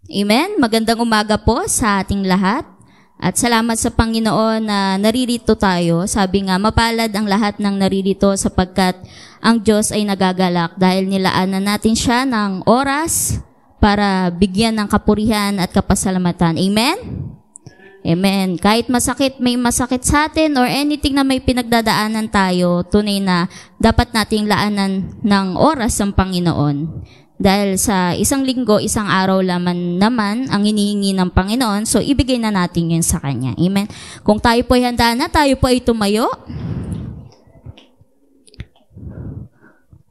Amen. Magandang umaga po sa ating lahat. At salamat sa Panginoon na naririto tayo. Sabi nga, mapalad ang lahat ng naririto sapagkat ang Diyos ay nagagalak dahil nilaanan natin siya ng oras para bigyan ng kapurihan at kapasalamatan. Amen? Amen. Kahit may masakit sa atin or anything na may pinagdadaanan tayo, tunay na dapat nating laanan ng oras ang Panginoon. Dahil sa isang linggo, isang araw naman ang hinihingi ng Panginoon, so ibigay na natin yun sa Kanya. Amen. Kung tayo po ay handa na, tayo po ay tumayo.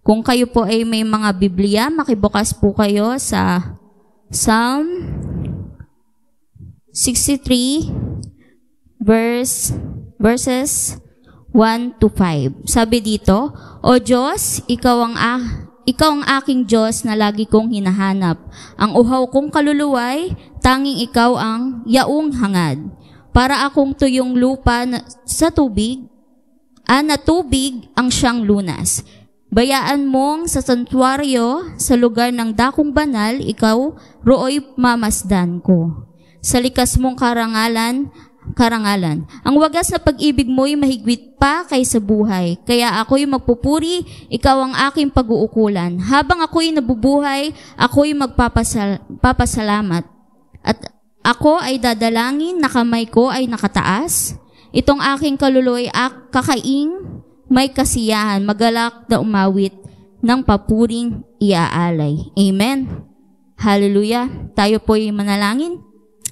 Kung kayo po ay may mga Biblia, makibukas po kayo sa Psalm 63, verses 1 to 5. Sabi dito, O Diyos, Ikaw ang aking Diyos na lagi kong hinahanap. Ang uhaw kong kaluluway, tanging Ikaw ang yaong hangad. Para akong tuyong lupa sa tubig, na tubig ang siyang lunas. Bayaan mong sa santuaryo, sa lugar ng dakong banal, Ikaw rooy mamasdan ko. Sa likas mong karangalan. Ang wagas na pag-ibig mo'y mahigwit pa kaysa buhay. Kaya ako'y magpupuri, Ikaw ang aking pag-uukulan. Habang ako'y nabubuhay, ako'y magpapasalamat. At ako ay dadalangin na kamay ko ay nakataas. Itong aking kaluluwa'y kakaing may kasiyahan, magalak na umawit ng papuring iaalay. Amen. Hallelujah. Tayo po'y manalangin.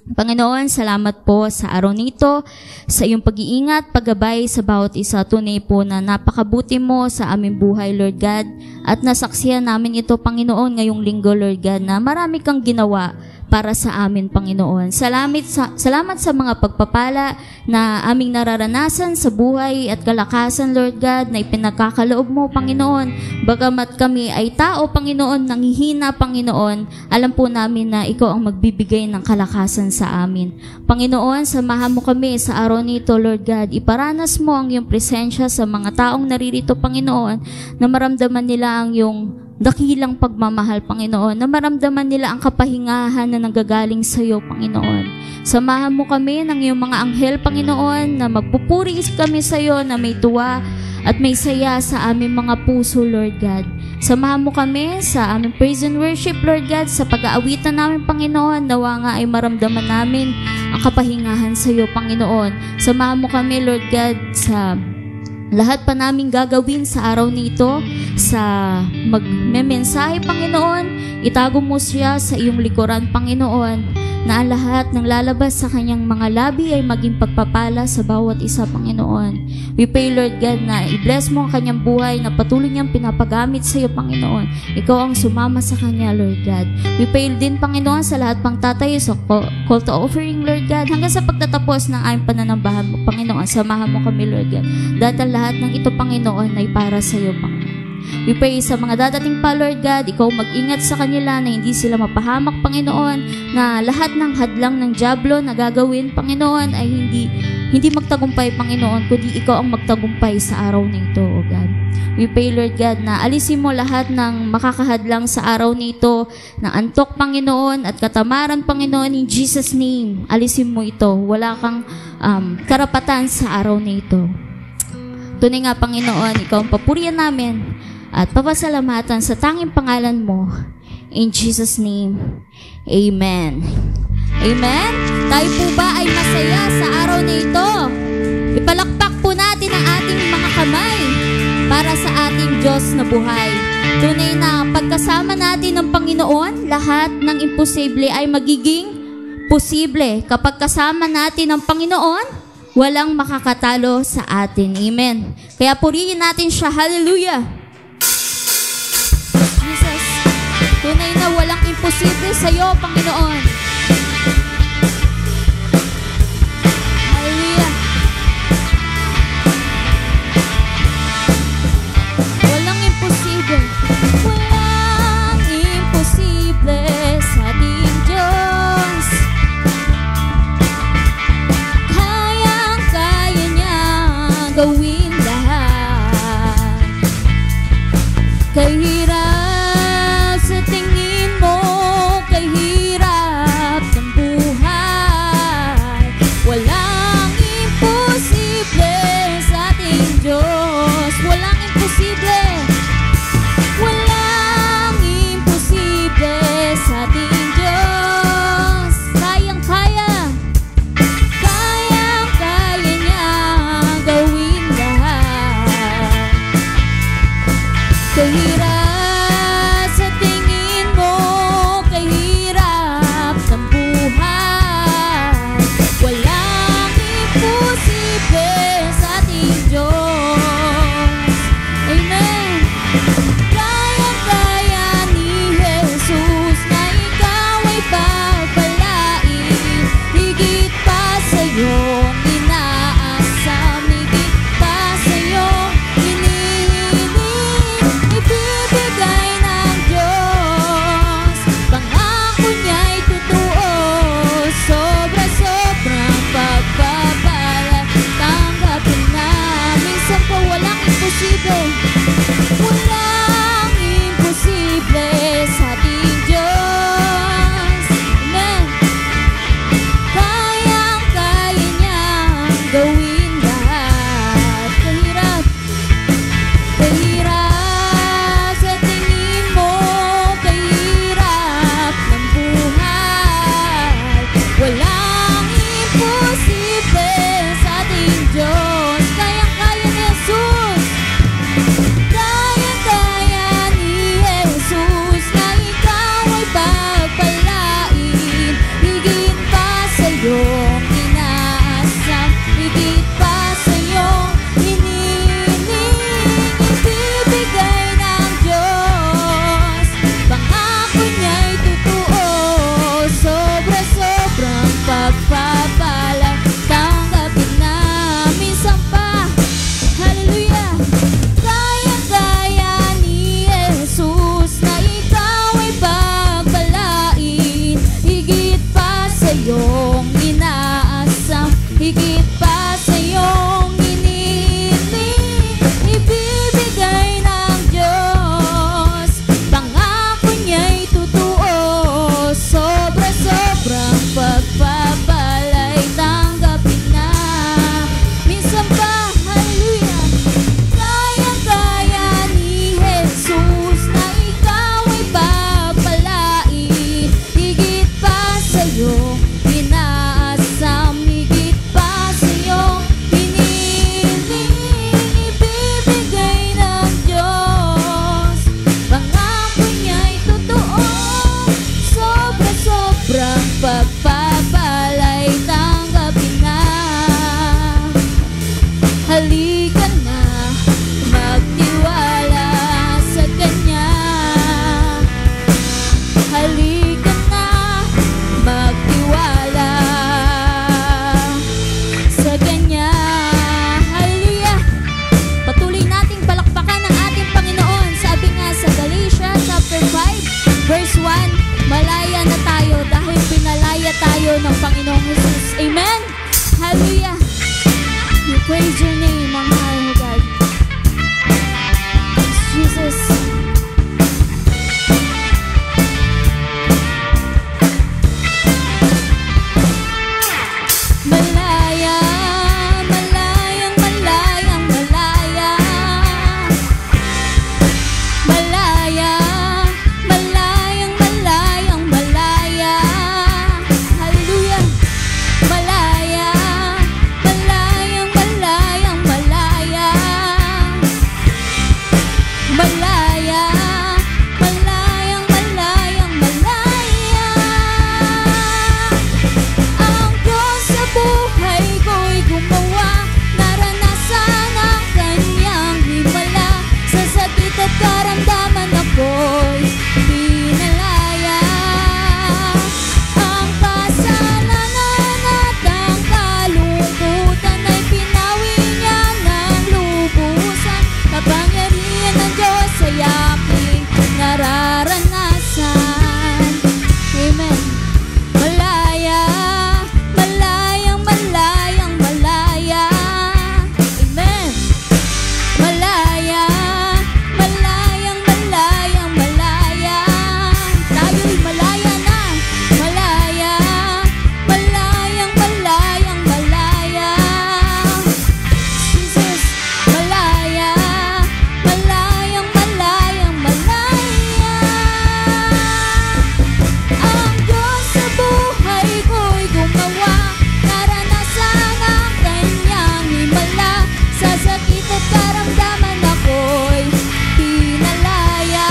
Panginoon, salamat po sa araw nito, sa iyong pag-iingat, paggabay sa bawat isa. Tunay po na napakabuti mo sa aming buhay, Lord God. At nasaksihan namin ito, Panginoon, ngayong linggo, Lord God, na marami kang ginawa para sa amin, Panginoon. Salamat sa mga pagpapala na aming nararanasan sa buhay at kalakasan, Lord God, na ipinagkakaloob mo, Panginoon. Bagamat kami ay tao, Panginoon, nanghihina, Panginoon, alam po namin na Ikaw ang magbibigay ng kalakasan sa amin. Panginoon, samahan mo kami sa araw nito, Lord God. Iparanas mo ang iyong presensya sa mga taong naririto, Panginoon, na maramdaman nila ang iyong dakilang pagmamahal, Panginoon, na maramdaman nila ang kapahingahan na nanggagaling sa iyo, Panginoon. Samahan mo kami ng iyong mga anghel, Panginoon, na magpupuri kami sa iyo, na may tuwa at may saya sa aming mga puso, Lord God. Samahan mo kami sa aming praise and worship, Lord God, sa pag-aawitan namin, Panginoon. Nawa nga ay maramdaman namin ang kapahingahan sa iyo, Panginoon. Samahan mo kami, Lord God, sa lahat pa namin gagawin sa araw nito, sa magmemensahe, Panginoon. Itago mo siya sa iyong likuran, Panginoon, na ang lahat ng lalabas sa kanyang mga labi ay maging pagpapala sa bawat isa, Panginoon. We pray, Lord God, na i-bless mo ang kanyang buhay, na patuloy niyang pinapagamit sa iyo, Panginoon. Ikaw ang sumama sa kanya, Lord God. We pray din, Panginoon, sa lahat pang tatayo sa call to offering, Lord God, hanggang sa pagtatapos ng aming pananambahan mo, Panginoon. Samahan mo kami, Lord God. Dahil ang lahat ng ito, Panginoon, ay para sa iyo, Panginoon. We pray sa mga dadating pa, Lord God, Ikaw mag-ingat sa kanila na hindi sila mapahamak, Panginoon, na lahat ng hadlang ng dyablo na gagawin, Panginoon, ay hindi magtagumpay, Panginoon, kundi Ikaw ang magtagumpay sa araw nito, O God. We pray, Lord God, na alisin mo lahat ng makakahadlang sa araw nito, ng antok, Panginoon, at katamaran, Panginoon, in Jesus' name. Alisin mo ito. Wala kang karapatan sa araw nito. Tunay nga, Panginoon, Ikaw ang papurihan namin at papasalamatan sa tanging pangalan mo. In Jesus' name, Amen. Amen? Tayo po ba ay masaya sa araw na ito? Ipalakpak po natin ang ating mga kamay para sa ating Diyos na buhay. Tunay na pagkasama natin ng Panginoon, lahat ng imposible ay magiging posible. Kapag kasama natin ng Panginoon, walang makakatalo sa atin. Amen. Kaya purihin natin siya. Hallelujah. Jesus, tunay na walang imposible sa iyo, Panginoon. Hallelujah. Walang imposible. Walang imposible sa ating Diyos. Kayang-kaya niya gawin lahat. Kahirap sa tingin mo, kahirap ng Panginoong Jesus. Amen? Hallelujah! We praise your name, ang mahal mo, God. Jesus. Malaya, malayang, malayang, malaya. Malaya, malayang, malayang, malaya. Hallelujah. Malaya, malayang, malayang, malaya. Malaya, malayang, malayang, malaya. Ang Diyos sa buhay ko'y gumawa, naranasan ang kanyang himala. Sa sakit at karamdaman ako'y pinalaya. Ang kasalanan at ang kalungkutan ay pinawi niya ng lubusan. Kapangyarihan ng Diyos ay aking nararanasan. Amen. Malaya, malayang, malayang, malaya. Amen. Malaya, malayang, malayang, malaya. Tayo'y malaya na. Malaya, malayang, malayang, malaya. Jesus, malaya, malayang, malayang, malaya. Ang Diyos sa buhay ko'y gumawa, naranasan ang kanyang himala. Sa sakit at karamdaman ako'y pinalaya.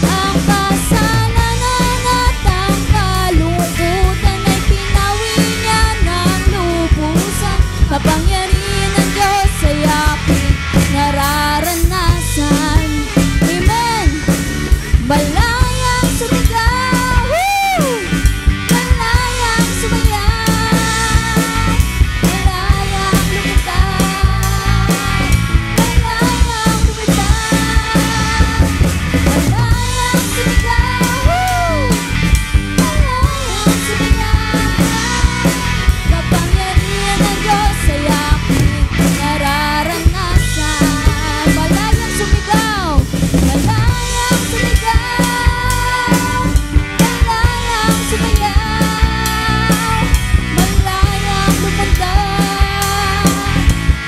Ang kasalanan at ang kalungkutan ay pinawi niya ng lubusan. Kapangyarihan ng Diyos ay aking nararanasan. Amen. Malayang sumigaw. Woo! Malayang sumayaw. Malayang lumipad. Malayang lumipad. Malayang sumigaw. Woo! Malayang sumayaw. Kapangyarihan ng Diyos ay aking nararanasan. Malayang sumigaw. Malayang sumigaw. Malayang sumayaw. Malayang lumundag.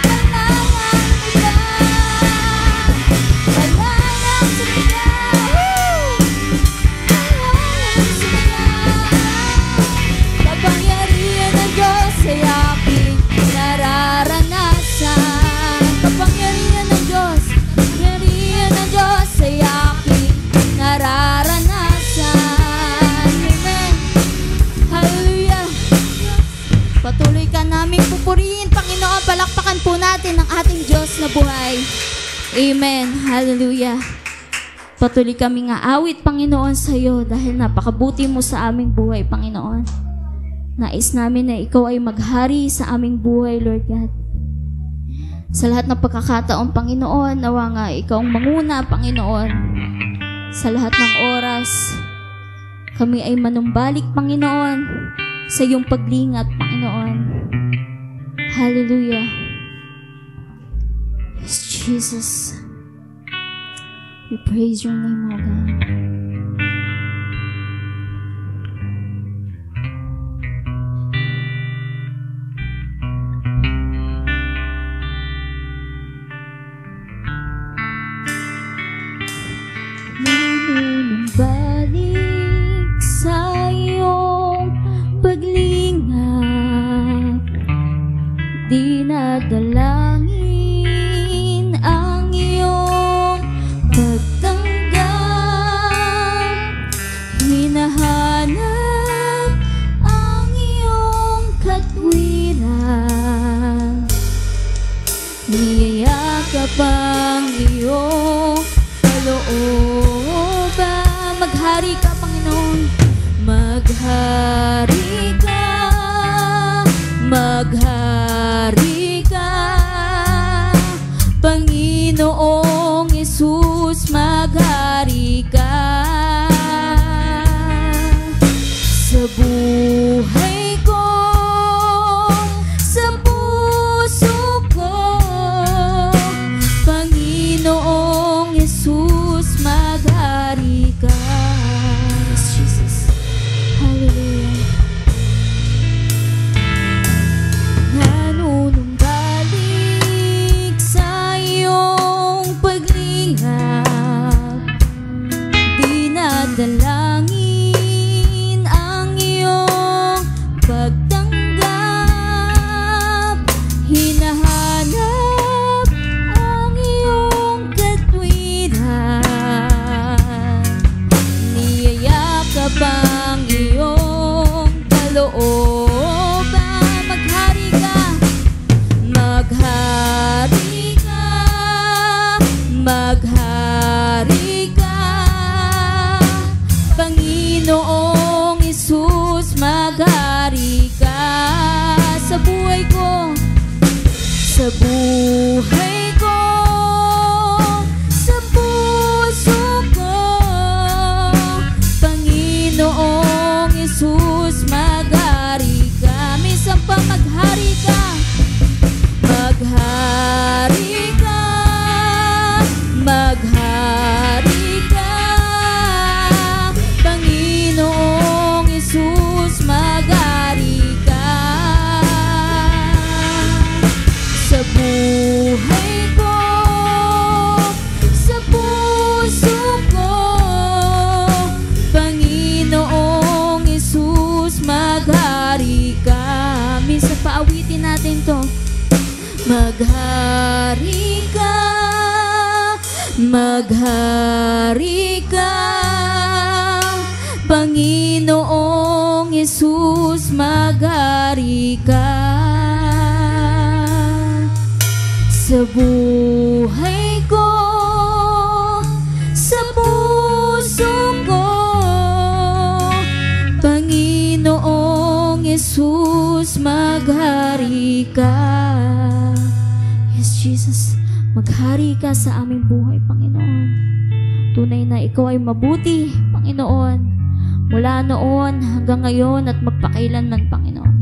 Malayang lumipad. Malayang sumigaw. Malayang sumayaw. Kapangyarihan ng Diyos ay aking nararanasan. Kapangyarihan ng Diyos, kapangyarihan ng Diyos ay aking nararanasan. Amen. Hallelujah. Patuloy ka naming pupurihin, Panginoon. Palakpakan po natin ang ating Diyos na buhay. Amen. Hallelujah. Patuloy kaming aawit, Panginoon, sa iyo dahil napakabuti mo sa aming buhay, Panginoon. Nais namin na ikaw ay maghari sa aming buhay, Lord God. Sa lahat ng pagkakataon, Panginoon, nawa nga ikaw ang manguna, Panginoon. Sa lahat ng oras, kami ay manumbalik, Panginoon, sa iyong paglingat, Panginoon. Hallelujah. Yes, Jesus. We praise your name, O God. Nanunumbalik sa iyong paglingap, dinadalangin ang iyong pagtanggap, hinahanap ang iyong katwiran, niyayakap ang iyong kalooban. Maghari ka, Panginoon. Maghari ka, maghari ka, Panginoong Jesus, maghari ka sa buhay sa buhay ko, sa puso ko. Panginoong Hesus, maghari ka. Minsan pa maghari ka, maghari ka, maghari ka. Panginoong Hesus, maghari ka. Sa buhay ko, sa puso ko. Panginoong Hesus, maghari ka. Minsan paawitin natin to. Maghari ka, maghari ka. Panginoong Hesus, maghari ka. Sa buhay ko, sa puso ko. Panginoong Hesus, maghari ka. Yes, Jesus, maghari ka sa aming buhay, Panginoon. Tunay na ikaw ay mabuti, Panginoon, mula noon hanggang ngayon at magpakailanman, Panginoon.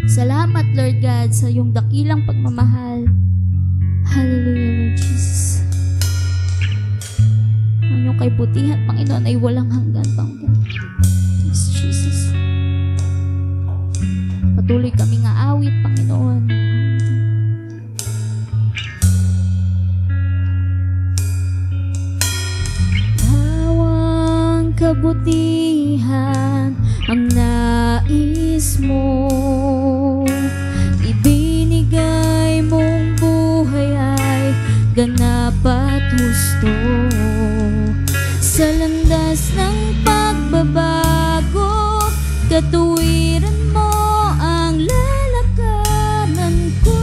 Salamat, Lord God, sa iyong dakilang pagmamahal. Hallelujah, Lord Jesus. Ang iyong kaibutihan, Panginoon, ay walang hanggan, Panginoon. Yes, Jesus. Patuloy kaming aawit, Panginoon. Bawang kabutihan ang nais mo, ibinigay mong buhay ay ganap at husto. Sa landas ng pagbabago, katuwiran mo ang lalakaran ko.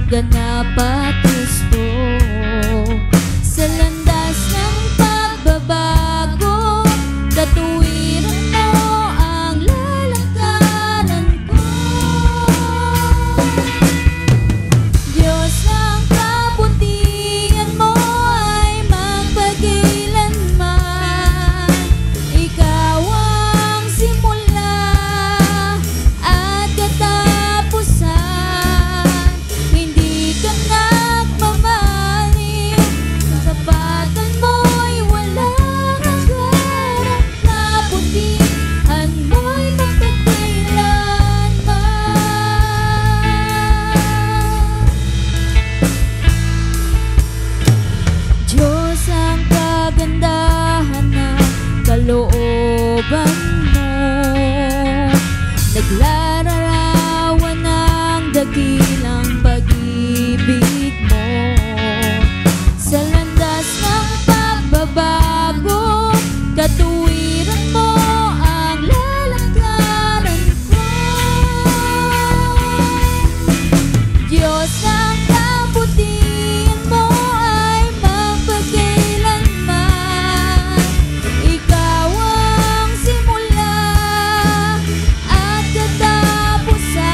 Ganap at gusto. Sa landas ng pagbabago, katuwiran mo ang lalakaran ko. Diyos, ang kabutihan mo ay magpakailanman. Ikaw ang simula at katapusan. Kalooban mo, naglalarawan ng dakilang pag-ibig mo. Sa landas ng pagbabago, katuwiran mo ang lalakaran ko. Diyos, ang kabutihan mo ay magpakailanman. Ikaw ang simula at katapusan.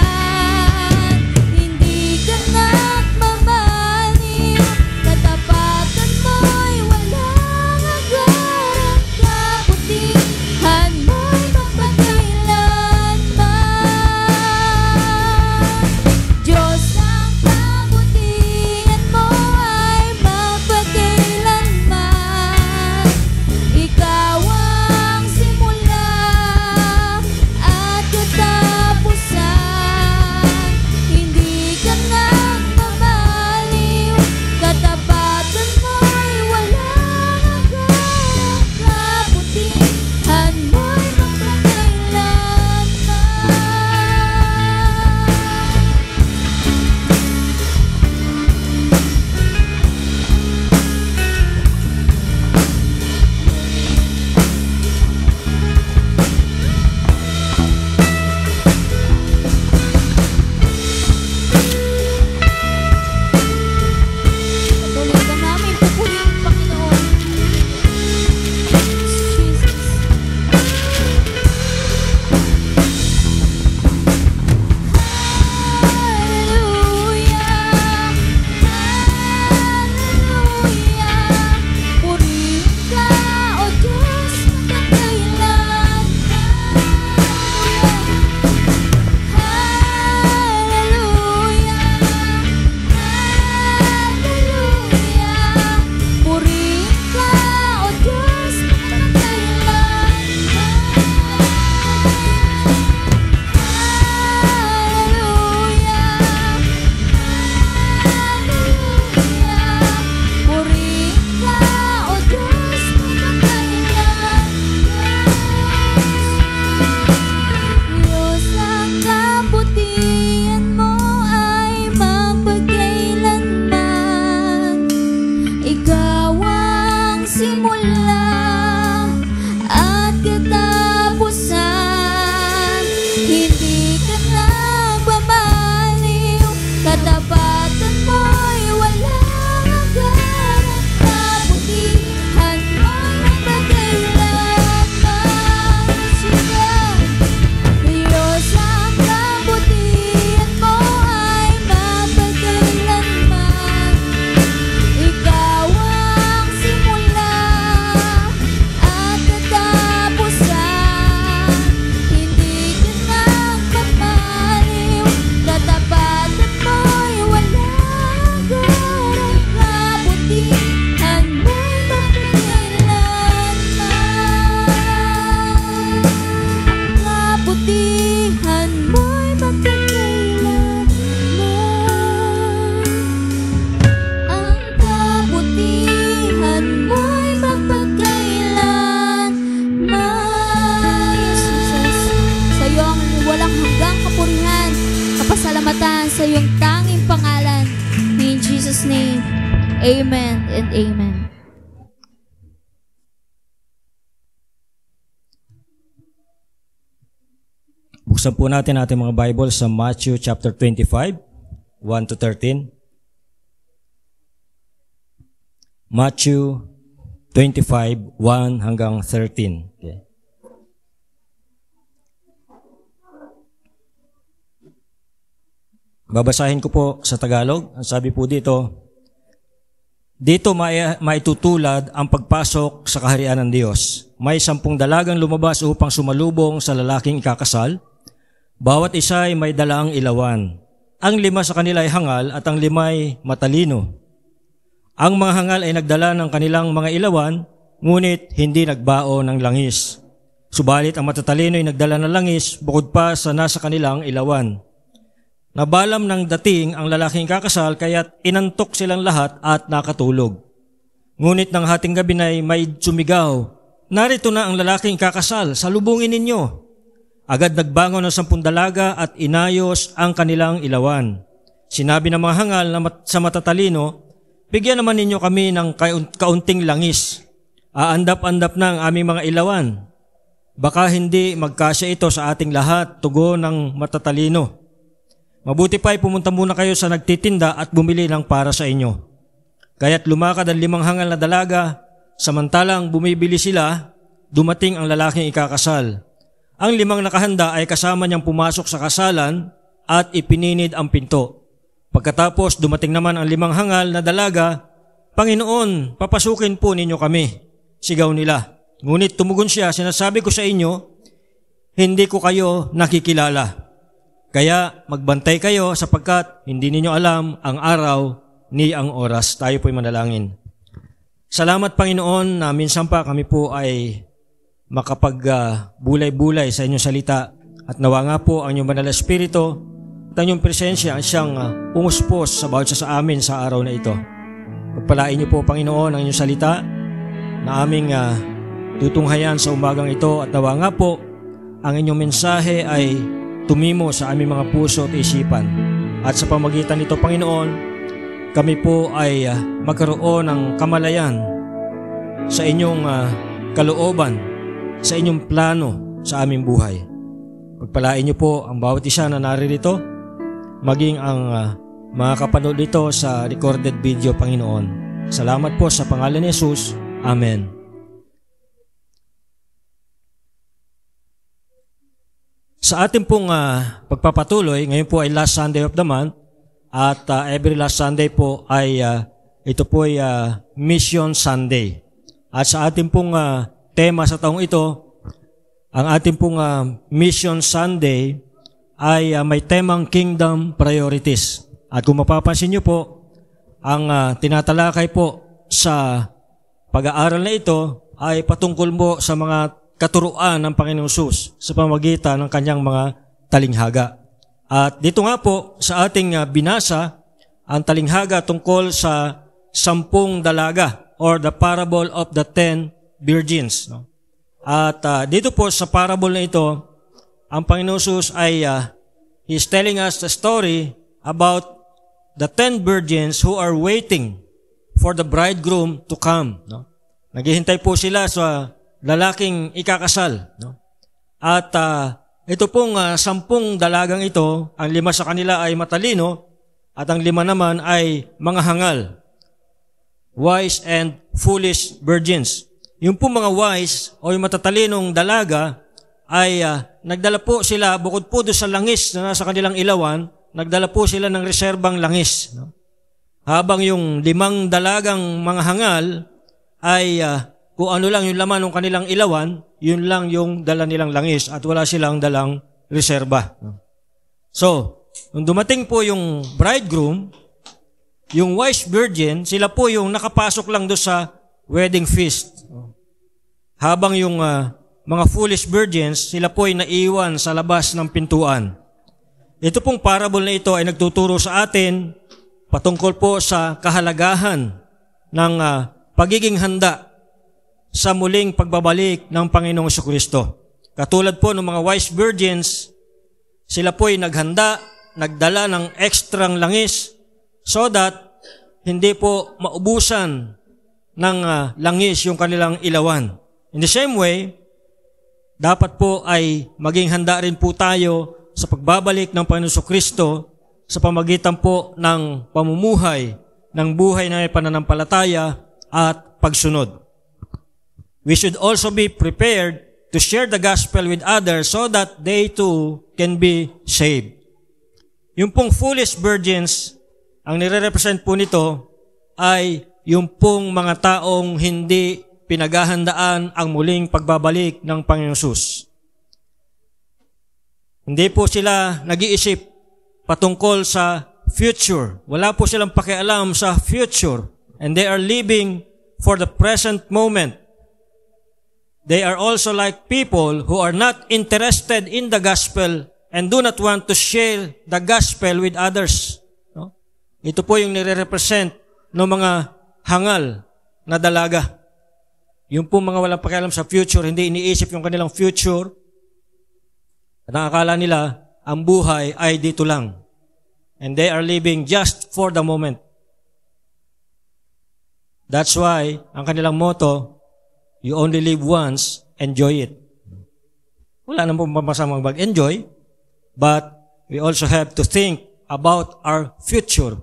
pasasalamatan sa iyong tanging pangalan. In Jesus' name, amen and amen. Buksan po natin ating mga Bible sa Matthew chapter 25, 1 to 13. Matthew 25, 1 hanggang 13. Okay. Babasahin ko po sa Tagalog. Ang sabi po dito maitutulad ang pagpasok sa kaharian ng Diyos. May 10 dalagang lumabas upang sumalubong sa lalaking ikakasal. Bawat isa ay may dalang ilawan. Ang 5 sa kanila ay hangal at ang 5 ay matalino. Ang mga hangal ay nagdala ng kanilang mga ilawan, ngunit hindi nagbao ng langis. Subalit ang matatalino ay nagdala ng langis bukod pa sa nasa kanilang ilawan. Nabalam ng dating ang lalaking kakasal kaya't inantok silang lahat at nakatulog. Ngunit ng hating gabi na may sumigaw, "Narito na ang lalaking kakasal, salubungin ninyo." Agad nagbangon ng 10 dalaga at inayos ang kanilang ilawan. Sinabi ng mga hangal sa matatalino, "Bigyan naman ninyo kami ng kaunting langis. Aandap-andap na ang aming mga ilawan. Baka hindi magkasya ito sa ating lahat," tugon ng matatalino. "Mabuti pa ay pumunta muna kayo sa nagtitinda at bumili ng para sa inyo." Kaya't lumakad ang 5 hangal na dalaga, samantalang bumibili sila, dumating ang lalaking ikakasal. Ang 5 nakahanda ay kasama niyang pumasok sa kasalan at ipininid ang pinto. Pagkatapos dumating naman ang 5 hangal na dalaga, "Panginoon, papasukin po ninyo kami," sigaw nila. Ngunit tumugon siya, "Sinasabi ko sa inyo, hindi ko kayo nakikilala. Kaya magbantay kayo sapagkat hindi ninyo alam ang araw ni ang oras." Tayo po'y manalangin. Salamat Panginoon na minsan pa kami po ay makapag-bulay-bulay sa inyong salita at nawa nga po ang inyong banal na espiritu at ang inyong presensya ang siyang umuspos sa bawat sa amin sa araw na ito. Pagpalain niyo po Panginoon ang inyong salita na aming tutunghayan sa umagang ito at nawa nga po ang inyong mensahe ay tumimo sa aming mga puso at isipan. At sa pamagitan nito Panginoon, kami po ay magkaroon ng kamalayan sa inyong kalooban, sa inyong plano sa aming buhay. Pagpalain niyo po ang bawat isa na naririto, maging ang mga kapanood nito sa recorded video, Panginoon. Salamat po sa pangalan ni Jesus. Amen. Sa ating pong pagpapatuloy, ngayon po ay last Sunday of the month at every last Sunday po ay ito po ay Mission Sunday. At sa ating pong tema sa taong ito, ang ating pong Mission Sunday ay may temang Kingdom Priorities. At kung mapapansin niyo po, ang tinatalakay po sa pag-aaral na ito ay patungkol po sa mga katuruan ng Panginoong Hesus sa pamamagitan ng kanyang mga talinghaga. At dito nga po sa ating binasa, ang talinghaga tungkol sa 10 dalaga or the parable of the 10 virgins. No? At dito po sa parable na ito, ang Panginoon Hesus ay He's telling us the story about the 10 virgins who are waiting for the bridegroom to come. No? Naghihintay po sila sa lalaking ikakasal. No? At ito pong 10 dalagang ito, ang 5 sa kanila ay matalino at ang 5 naman ay mga hangal, wise and foolish virgins. Yung po mga wise o yung matatalinong dalaga ay nagdala po sila, bukod po doon sa langis na nasa kanilang ilawan, nagdala po sila ng reserbang langis. No? Habang yung 5 dalagang mga hangal ay kung ano lang yung laman ng kanilang ilawan, yun lang yung dala nilang langis at wala silang dalang reserba. No? So, nung dumating po yung bridegroom, yung wise virgin, sila po yung nakapasok lang doon sa wedding feast. Habang yung mga foolish virgins, sila po ay naiwan sa labas ng pintuan. Ito pong parable na ito ay nagtuturo sa atin patungkol po sa kahalagahan ng pagiging handa sa muling pagbabalik ng Panginoong Jesucristo. Katulad po ng mga wise virgins, sila po ay naghanda nagdala ng ekstrang langis so that hindi po maubusan ng langis yung kanilang ilawan. In the same way, dapat po ay maging handa rin po tayo sa pagbabalik ng Panginoon Kristo sa pamagitan po ng pamumuhay ng buhay na may pananampalataya at pagsunod. We should also be prepared to share the gospel with others so that they too can be saved. Yung pong foolish virgins, ang nire-represent po nito ay yung pong mga taong hindi pinaghahandaan ang muling pagbabalik ng Panginoong Hesus. Hindi po sila nag-iisip patungkol sa future. Wala po silang pakialam sa future. And they are living for the present moment. They are also like people who are not interested in the gospel and do not want to share the gospel with others. No? Ito po yung nire-represent ng mga hangal na dalaga. Yung po mga walang pakialam sa future, hindi iniisip yung kanilang future. At ang akala nila, ang buhay ay dito lang. And they are living just for the moment. That's why, ang kanilang motto, you only live once, enjoy it. Wala nang masamang mag-enjoy, but we also have to think about our future.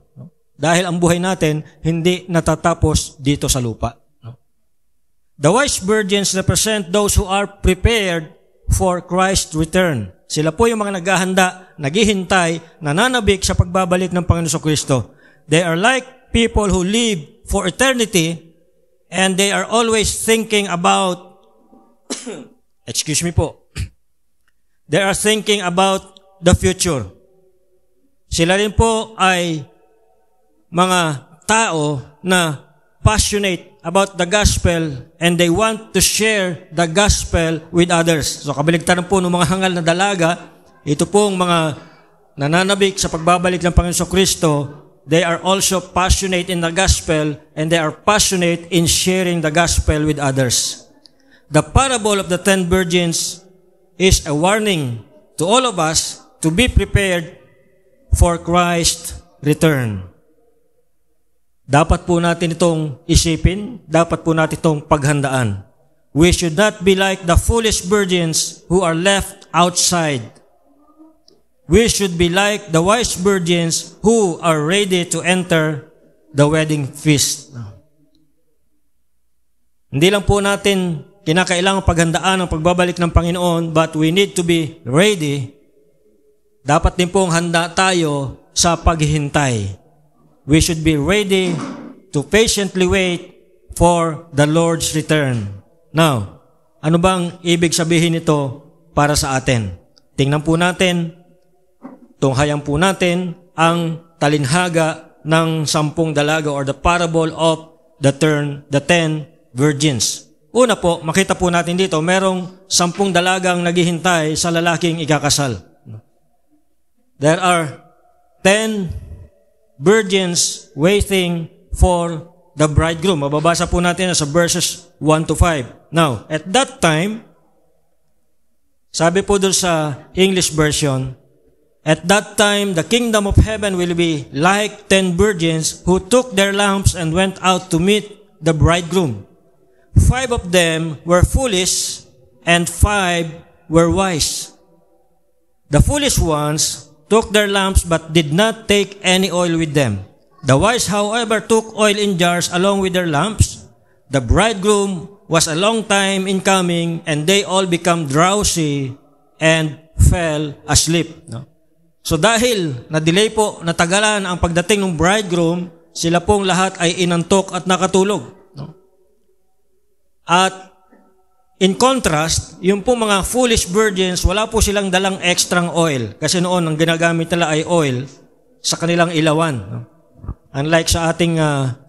Dahil ang buhay natin, hindi natatapos dito sa lupa. The wise virgins represent those who are prepared for Christ's return. Sila po yung mga naghahanda, naghihintay, nananabik sa pagbabalik ng Panginoon Kristo. They are like people who live for eternity and they are always thinking about excuse me po. They are thinking about the future. Sila rin po ay mga tao na passionate about the gospel and they want to share the gospel with others. So kabaligtaran po ng mga hangal na dalaga, ito pong mga nananabik sa pagbabalik ng Panginoon Kristo, they are also passionate in the gospel and they are passionate in sharing the gospel with others. The parable of the 10 virgins is a warning to all of us to be prepared for Christ's return. Dapat po natin itong isipin, dapat po natin itong paghandaan. We should not be like the foolish virgins who are left outside. We should be like the wise virgins who are ready to enter the wedding feast. Hindi lang po natin kinakailangang paghandaan ang pagbabalik ng Panginoon, but we need to be ready. Dapat din pong handa tayo sa paghihintay. We should be ready to patiently wait for the Lord's return. Now, ano bang ibig sabihin nito para sa atin? Tingnan po natin, tunghayan po natin ang talinhaga ng 10 dalaga or the parable of the 10 virgins. Una po, makita po natin dito, merong 10 dalagang naghihintay sa lalaking ikakasal. There are 10 virgins waiting for the bridegroom. Mababasa po natin sa verses 1 to 5. Now, at that time, sabi po doon sa English version, at that time, the kingdom of heaven will be like 10 virgins who took their lamps and went out to meet the bridegroom. 5 of them were foolish and 5 were wise. The foolish ones took their lamps but did not take any oil with them. The wise, however, took oil in jars along with their lamps. The bridegroom was a long time in coming, and they all become drowsy and fell asleep. No? So dahil na-delay po, natagalan ang pagdating ng bridegroom, sila pong lahat ay inantok at nakatulog. No? At in contrast, yung po mga foolish virgins, wala po silang dalang extrang oil. Kasi noon, ang ginagamit nila ay oil sa kanilang ilawan. No? Unlike sa ating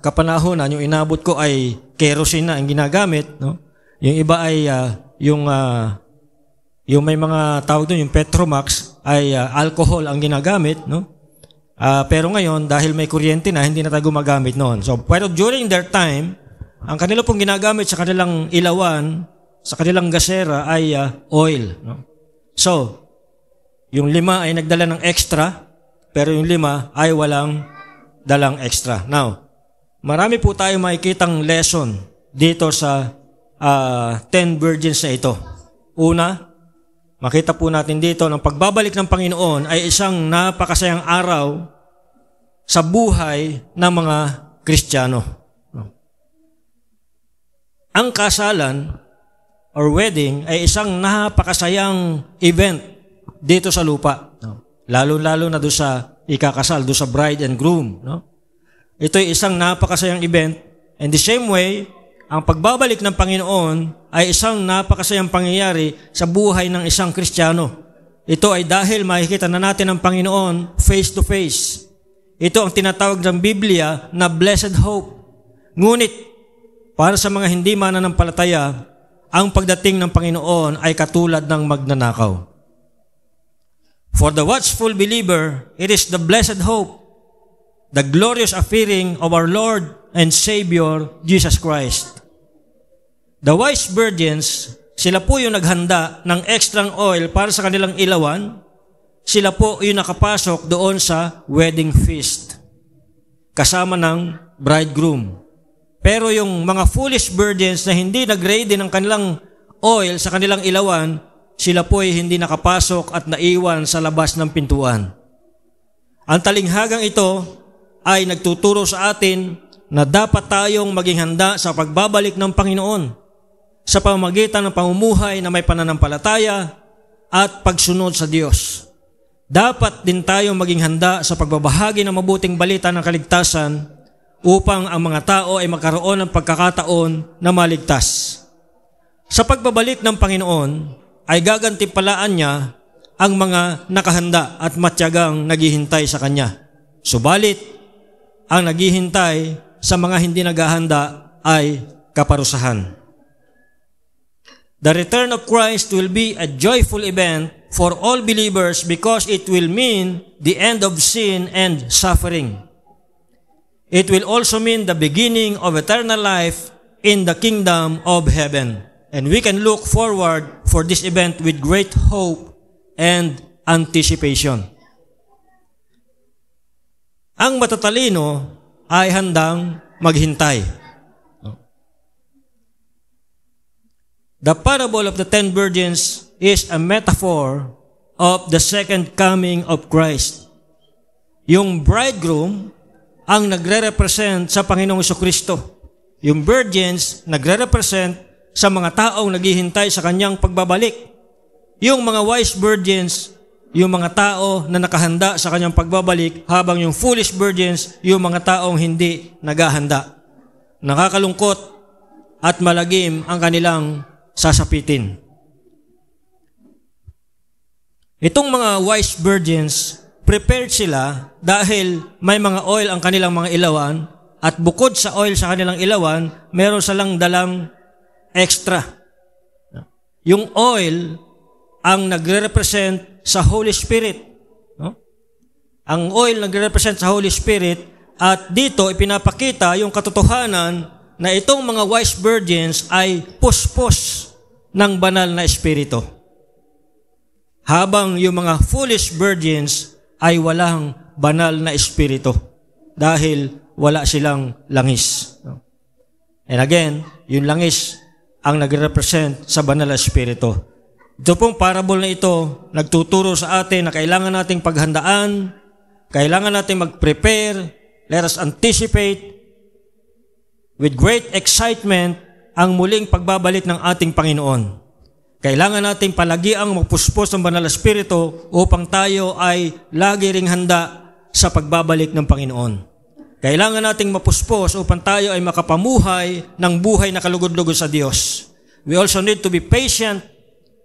kapanahonan, yung inabot ko ay kerosene na ang ginagamit. No? Yung iba ay yung may mga tawag doon, yung Petromax, ay alcohol ang ginagamit. No? Pero ngayon, dahil may kuryente na, hindi na tayo gumagamit noon. So, pero during their time, ang kanila pong ginagamit sa kanilang ilawan, sa kanilang gasera ay oil. No? So, yung 5 ay nagdala ng extra pero yung 5 ay walang dalang extra. Now, marami po tayo makikitang lesson dito sa 10 virgins na ito. Una, makita po natin dito ng pagbabalik ng Panginoon ay isang napakasayang araw sa buhay ng mga Kristiyano. Ang kasalan or wedding ay isang napakasayang event dito sa lupa. Lalo-lalo na doon sa ikakasal, doon sa bride and groom. Ito ay isang napakasayang event. And the same way, ang pagbabalik ng Panginoon ay isang napakasayang pangyayari sa buhay ng isang Kristiyano. Ito ay dahil makikita na natin ang Panginoon face to face. Ito ang tinatawag ng Biblia na blessed hope. Ngunit, para sa mga hindi mananampalataya, ang pagdating ng Panginoon ay katulad ng magnanakaw. For the watchful believer, it is the blessed hope, the glorious appearing of our Lord and Savior, Jesus Christ. The wise virgins, sila po yung naghanda ng extra oil para sa kanilang ilawan. Sila po yung nakapasok doon sa wedding feast, kasama ng bridegroom. Pero yung mga foolish virgins na hindi nag-ready ng kanilang oil sa kanilang ilawan, sila po ay hindi nakapasok at naiwan sa labas ng pintuan. Ang talinghagang ito ay nagtuturo sa atin na dapat tayong maging handa sa pagbabalik ng Panginoon sa pamamagitan ng pamumuhay na may pananampalataya at pagsunod sa Diyos. Dapat din tayong maging handa sa pagbabahagi ng mabuting balita ng kaligtasan upang ang mga tao ay magkaroon ng pagkakataon na maligtas. Sa pagbabalik ng Panginoon, ay gagantimpalaan niya ang mga nakahanda at matyagang naghihintay sa Kanya. Subalit, ang naghihintay sa mga hindi naghahanda ay kaparusahan. The return of Christ will be a joyful event for all believers because it will mean the end of sin and suffering. It will also mean the beginning of eternal life in the kingdom of heaven. And we can look forward for this event with great hope and anticipation. Ang matatalino ay handang maghintay. The parable of the 10 virgins is a metaphor of the second coming of Christ. Yung bridegroom ang nagre-represent sa Panginoong Jesucristo. Yung virgins nagre-represent sa mga taong naghihintay sa kanyang pagbabalik. Yung mga wise virgins, yung mga tao na nakahanda sa kanyang pagbabalik, habang yung foolish virgins, yung mga taong hindi naghahanda. Nakakalungkot at malagim ang kanilang sasapitin. Itong mga wise virgins, prepared sila dahil may mga oil ang kanilang mga ilawan, at bukod sa oil sa kanilang ilawan, meron silang dalang extra. Yung oil ang nagre-represent sa Holy Spirit. Ang oil nagre-represent sa Holy Spirit, at dito ipinapakita yung katotohanan na itong mga wise virgins ay puspos ng banal na Espiritu. Habang yung mga foolish virgins ay walang banal na Espiritu dahil wala silang langis. And again, yung langis ang nagre-represent sa banal na Espiritu. Ito pong parable na ito nagtuturo sa atin na kailangan nating paghandaan, kailangan nating mag-prepare, let us anticipate with great excitement ang muling pagbabalik ng ating Panginoon. Kailangan nating palagiang magpuspos ng banal na Espiritu upang tayo ay lagi ring handa sa pagbabalik ng Panginoon. Kailangan nating mapuspos upang tayo ay makapamuhay ng buhay na kalugod-lugod sa Diyos. We also need to be patient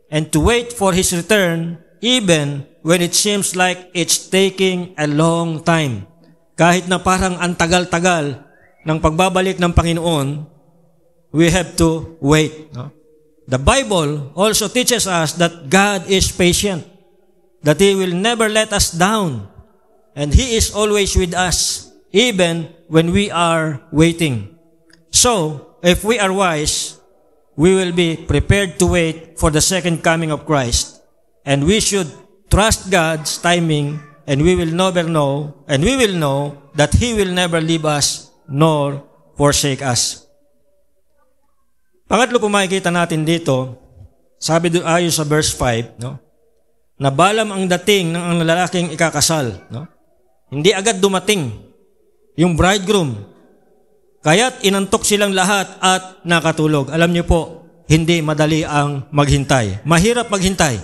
and to wait for His return even when it seems like it's taking a long time. Kahit na parang ang tagal-tagal ng pagbabalik ng Panginoon, we have to wait. The Bible also teaches us that God is patient, that He will never let us down, and He is always with us, even when we are waiting. So, if we are wise, we will be prepared to wait for the second coming of Christ, and we should trust God's timing and we will know that He will never leave us nor forsake us. Pangatlo po makikita natin dito, sabi doon ayon sa verse 5, no? Na balam ang dating ng ang lalaking ikakasal, no? Hindi agad dumating yung bridegroom. Kaya't inantok silang lahat at nakatulog. Alam niyo po, hindi madali ang maghintay. Mahirap maghintay.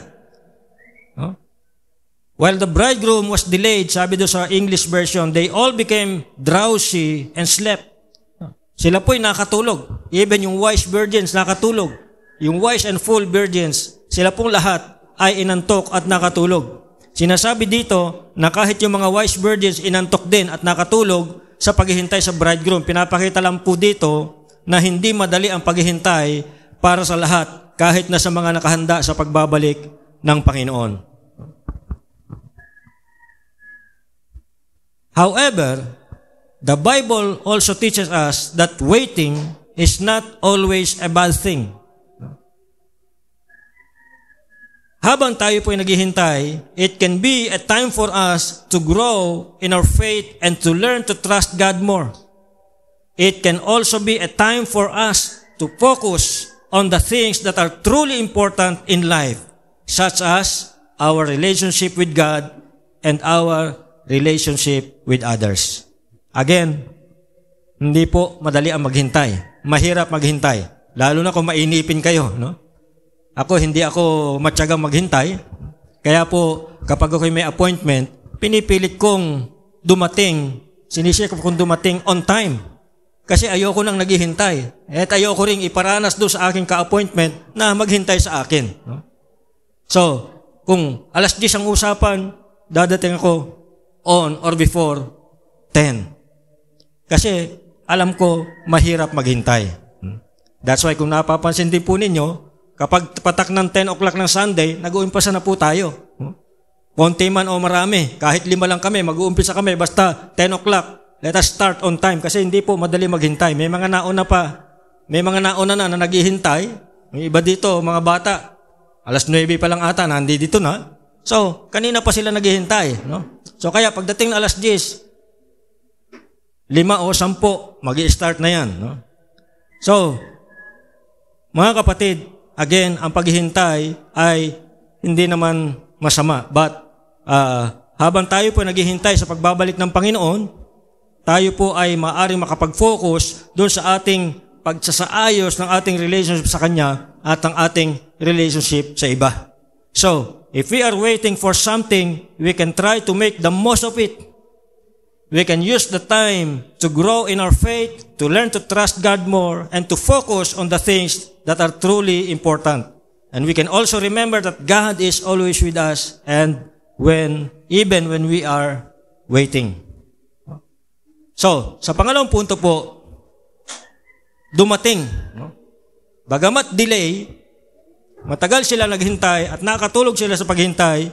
No? While the bridegroom was delayed, sabi doon sa English version, they all became drowsy and slept. Sila po'y nakatulog. Even yung wise virgins nakatulog. Yung wise and fool virgins, sila pong lahat ay inantok at nakatulog. Sinasabi dito na kahit yung mga wise virgins inantok din at nakatulog sa paghihintay sa bridegroom. Pinapakita lang po dito na hindi madali ang paghihintay para sa lahat, kahit na sa mga nakahanda sa pagbabalik ng Panginoon. However, the Bible also teaches us that waiting is not always a bad thing. Habang tayo po ay naghihintay, it can be a time for us to grow in our faith and to learn to trust God more. It can also be a time for us to focus on the things that are truly important in life, such as our relationship with God and our relationship with others. Again, hindi po madali ang maghintay. Mahirap maghintay. Lalo na kung mainipin kayo, no? Hindi ako matyagang maghintay. Kaya po, kapag ako'y may appointment, pinipilit kong dumating, sinishare ko kung dumating on time. Kasi ayoko nang naghihintay. At ayoko ring iparanas doon sa aking ka-appointment na maghintay sa akin. No? So, kung alas 10 ang usapan, dadating ako on or before 10. Kasi alam ko, mahirap maghintay. That's why kung napapansin din po ninyo, kapag patak ng 10 o'clock ng Sunday, nag-uumpisa na po tayo. Konti man o marami, kahit 5 lang kami, mag-uumpisa kami, basta 10 o'clock, let us start on time kasi hindi po madali maghintay. May mga nauna na naghihintay. May iba dito, mga bata, alas 9 pa lang ata, nandito na. So, kanina pa sila naghihintay. No? So, kaya pagdating na alas 10, 5 o 10, mag-i-start na yan. No? So, mga kapatid, again, ang paghihintay ay hindi naman masama. But habang tayo po naghihintay sa pagbabalik ng Panginoon, tayo po ay maaaring makapag-focus doon sa ating pagsasaayos ng ating relationship sa Kanya at ang ating relationship sa iba. So, if we are waiting for something, we can try to make the most of it. We can use the time to grow in our faith, to learn to trust God more, and to focus on the things that are truly important. And we can also remember that God is always with us and even when we are waiting. So, sa pangalawang punto po, dumating. Bagamat delay, matagal sila naghintay at nakatulog sila sa paghintay,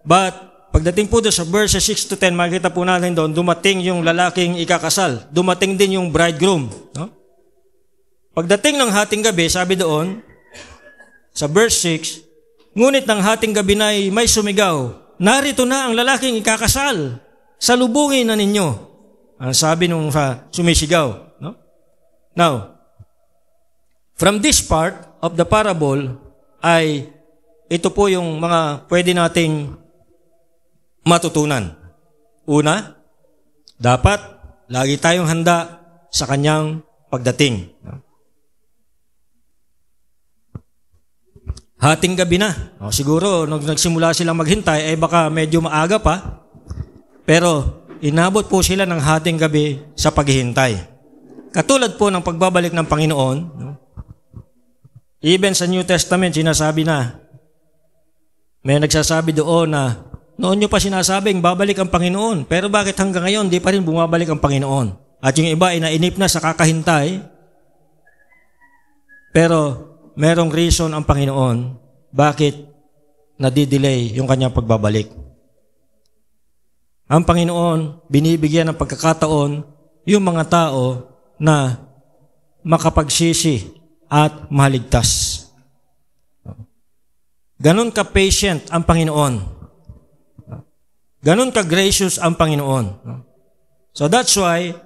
but pagdating po doon sa verses 6 to 10, makikita po natin doon, dumating yung lalaking ikakasal. Dumating din yung bridegroom. No? Pagdating ng hating gabi, sabi doon, sa verse 6, ngunit ng hating gabi na may sumigaw, narito na ang lalaking ikakasal, salubungin na ninyo. Ang sabi nung sumisigaw. No? Now, from this part of the parable, ay ito po yung mga pwede nating matutunan. Una, dapat lagi tayong handa sa Kanyang pagdating. Hating gabi na. Siguro, nung nagsimula silang maghintay, baka medyo maaga pa. Pero, inabot po sila ng hating gabi sa paghihintay. Katulad po ng pagbabalik ng Panginoon, even sa New Testament, sinasabi na, may nagsasabi doon na, noon nyo pa sinasabing babalik ang Panginoon. Pero bakit hanggang ngayon di pa rin bumabalik ang Panginoon? At yung iba ay nainip na sa kakahintay. Pero merong reason ang Panginoon bakit nadidelay yung kanyang pagbabalik. Ang Panginoon binibigyan ng pagkakataon yung mga tao na makapagsisi at maligtas. Ganon ka-patient ang Panginoon. Ganon ka-gracious ang Panginoon. So that's why,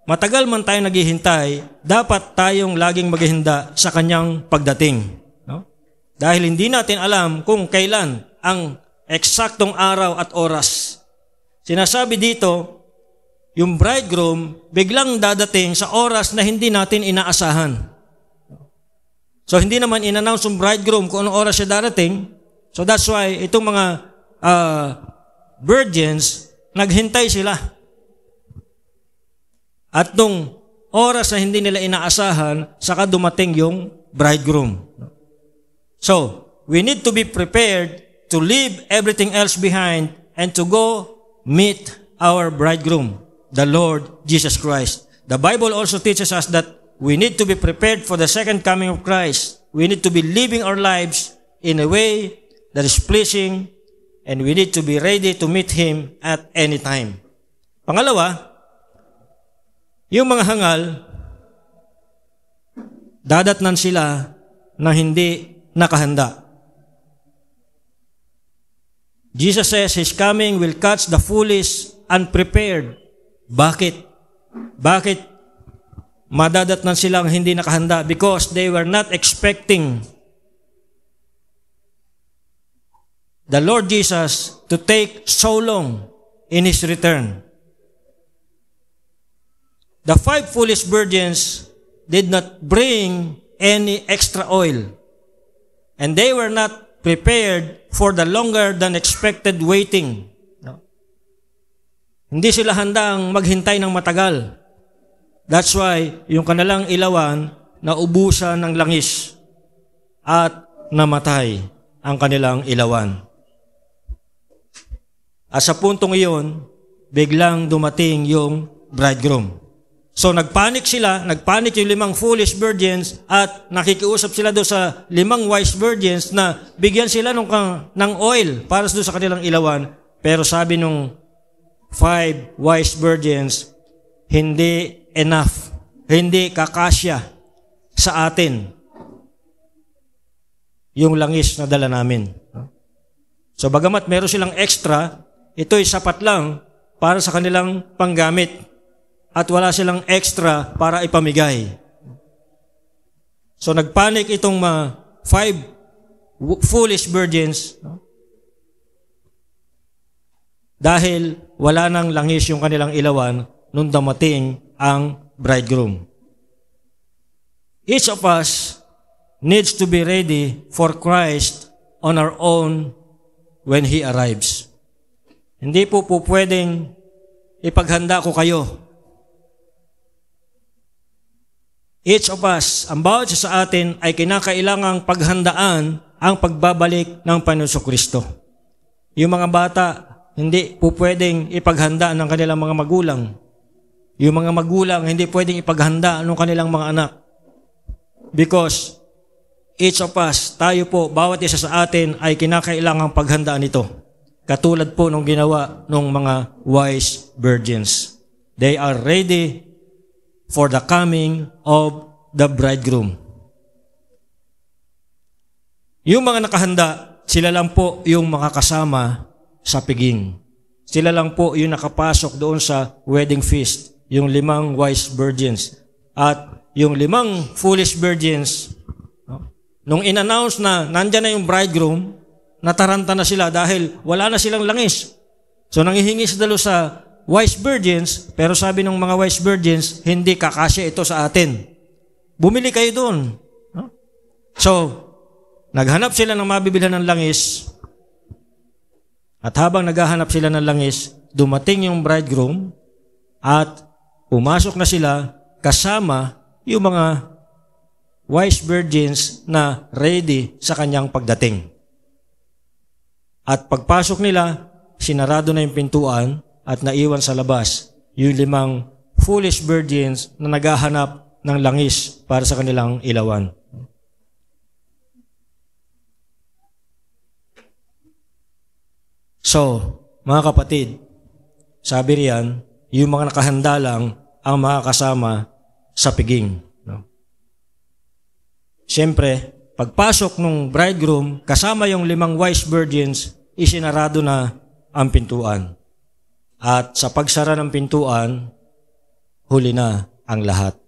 matagal man tayo naghihintay, dapat tayong laging maghihanda sa kanyang pagdating. Dahil hindi natin alam kung kailan ang eksaktong araw at oras. Sinasabi dito, yung bridegroom biglang dadating sa oras na hindi natin inaasahan. So hindi naman in-announce yung bridegroom kung anong oras siya darating. So that's why itong mga virgins, naghintay sila. At nung oras na hindi nila inaasahan, saka dumating yung bridegroom. So, we need to be prepared to leave everything else behind and to go meet our bridegroom, the Lord Jesus Christ. The Bible also teaches us that we need to be prepared for the second coming of Christ. We need to be living our lives in a way that is pleasing, and we need to be ready to meet Him at any time. Pangalawa, yung mga hangal, dadatnan sila na hindi nakahanda. Jesus says His coming will catch the foolish unprepared. Bakit? Bakit madadatnan silang hindi nakahanda? Because they were not expecting the Lord Jesus to take so long in His return. The 5 foolish virgins did not bring any extra oil, and they were not prepared for the longer than expected waiting. No? Hindi sila handang maghintay ng matagal. That's why yung kanilang ilawan naubusan ng langis at namatay ang kanilang ilawan. At sa puntong iyon, biglang dumating yung bridegroom. So nagpanik yung 5 foolish virgins at nakikiusap sila doon sa 5 wise virgins na bigyan sila ng oil para doon sa kanilang ilawan. Pero sabi nung 5 wise virgins, hindi enough, hindi kakasya sa atin yung langis na dala namin. So bagamat meron silang extra, ito'y sapat lang para sa kanilang panggamit at wala silang extra para ipamigay. So nagpanik itong 5 foolish virgins dahil wala nang langis yung kanilang ilawan nung dumating ang bridegroom. Each of us needs to be ready for Christ on our own when He arrives. Hindi po pwedeng ipaghanda ko kayo. Each of us, ang bawat isa sa atin ay kinakailangang paghandaan ang pagbabalik ng Panginoon Kristo. Yung mga bata, hindi po pwedeng ipaghanda ng kanilang mga magulang. Yung mga magulang, hindi pwedeng ipaghanda ng kanilang mga anak. Because each of us, tayo po, bawat isa sa atin ay kinakailangang paghandaan ito. Katulad po nung ginawa ng mga wise virgins. They are ready for the coming of the bridegroom. Yung mga nakahanda, sila lang po yung makakasama sa piging. Sila lang po yung nakapasok doon sa wedding feast, yung 5 wise virgins. At yung 5 foolish virgins, nung in-announce na nandyan na yung bridegroom, nataranta na sila dahil wala na silang langis. So nanghihingi sila sa wise virgins, pero sabi ng mga wise virgins, hindi kakasya ito sa atin. Bumili kayo doon. So, naghanap sila ng mabibilhan ng langis, at habang naghahanap sila ng langis, dumating yung bridegroom, at pumasok na sila kasama yung mga wise virgins na ready sa kanyang pagdating. At pagpasok nila, sinarado na yung pintuan at naiwan sa labas yung 5 foolish virgins na naghahanap ng langis para sa kanilang ilawan. So, mga kapatid, sabi riyan, yung mga nakahanda lang ang makakasama sa piging. No? Siyempre, pagpasok ng bridegroom, kasama yung 5 wise virgins, isinarado na ang pintuan. At sa pagsara ng pintuan, huli na ang lahat.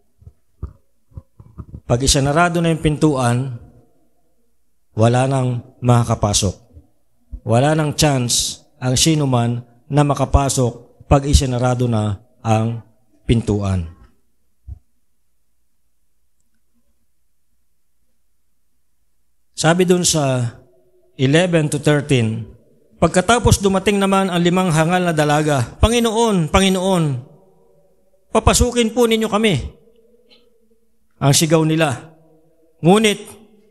Pag isinarado na yung pintuan, wala nang makakapasok. Wala nang chance ang sino man na makapasok pag isinarado na ang pintuan. Sabi dun sa 11 to 13, pagkatapos dumating naman ang 5 hangal na dalaga, Panginoon, Panginoon, papasukin po ninyo kami. Ang sigaw nila. Ngunit,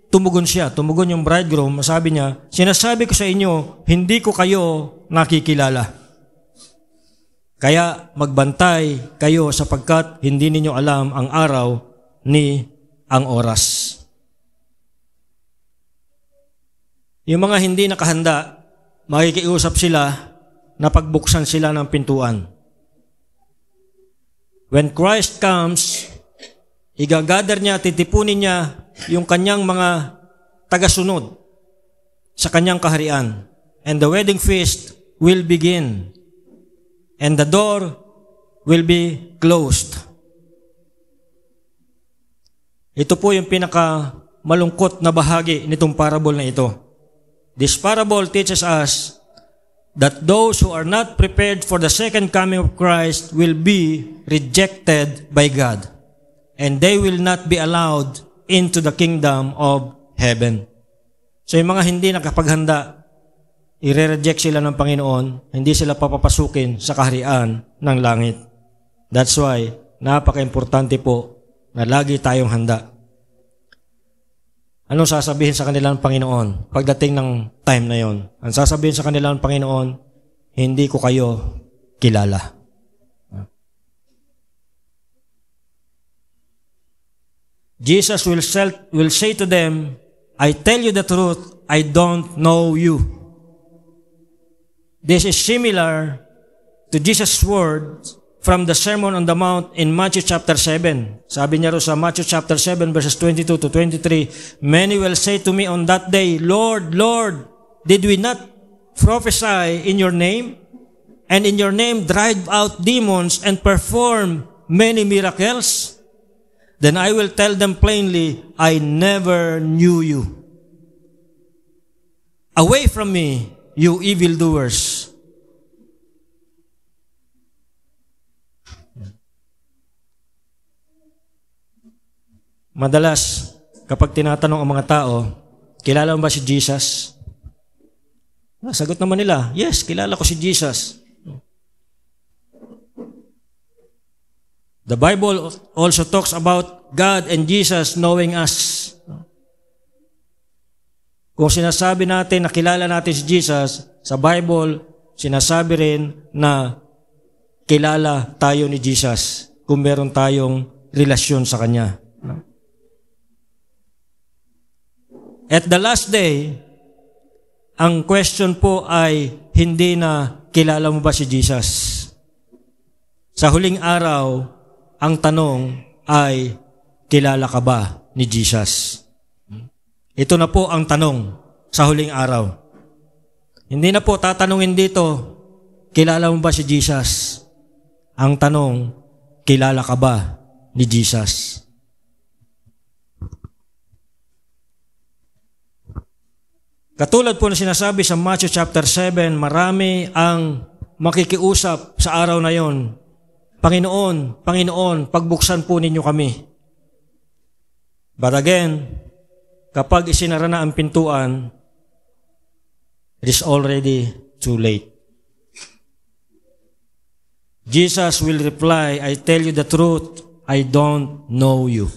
tumugon siya, tumugon yung bridegroom, sabi niya, sinasabi ko sa inyo, hindi ko kayo nakikilala. Kaya magbantay kayo sapagkat hindi ninyo alam ang araw ni ang oras. Yung mga hindi nakahanda, makikiusap sila na pagbuksan sila ng pintuan. When Christ comes, igagather niya, titipunin niya yung kanyang mga tagasunod sa kanyang kaharian. And the wedding feast will begin. And the door will be closed. Ito po yung pinakamalungkot na bahagi nitong parable na ito. This parable teaches us that those who are not prepared for the second coming of Christ will be rejected by God, and they will not be allowed into the kingdom of heaven. So yung mga hindi nakapaghanda, i-reject sila ng Panginoon, hindi sila papapasukin sa kaharian ng langit. That's why, napaka-importante po na lagi tayong handa. Anong sasabihin sa kanilang Panginoon pagdating ng time na yon? Ang sasabihin sa kanilang Panginoon, hindi ko kayo kilala. Jesus will say to them, I tell you the truth, I don't know you. This is similar to Jesus' words from the Sermon on the Mount in Matthew chapter 7. Sabi niya ro sa Matthew chapter 7 verses 22 to 23, many will say to me on that day, Lord, Lord, did we not prophesy in your name? And in your name drive out demons and perform many miracles? Then I will tell them plainly, I never knew you. Away from me, you evildoers. Madalas, kapag tinatanong ang mga tao, kilala mo ba si Jesus? Sagot naman nila, yes, kilala ko si Jesus. The Bible also talks about God and Jesus knowing us. Kung sinasabi natin na kilala natin si Jesus, sa Bible, sinasabi rin na kilala tayo ni Jesus kung meron tayong relasyon sa Kanya. At the last day, ang question po ay hindi na kilala mo ba si Jesus? Sa huling araw, ang tanong ay kilala ka ba ni Jesus? Ito na po ang tanong sa huling araw. Hindi na po tatanungin dito, kilala mo ba si Jesus? Ang tanong, kilala ka ba ni Jesus? Katulad po na sinasabi sa Matthew chapter 7, marami ang makikiusap sa araw na yon. Panginoon, Panginoon, pagbuksan po ninyo kami. But again, kapag isinara na ang pintuan, it is already too late. Jesus will reply, I tell you the truth, I don't know you.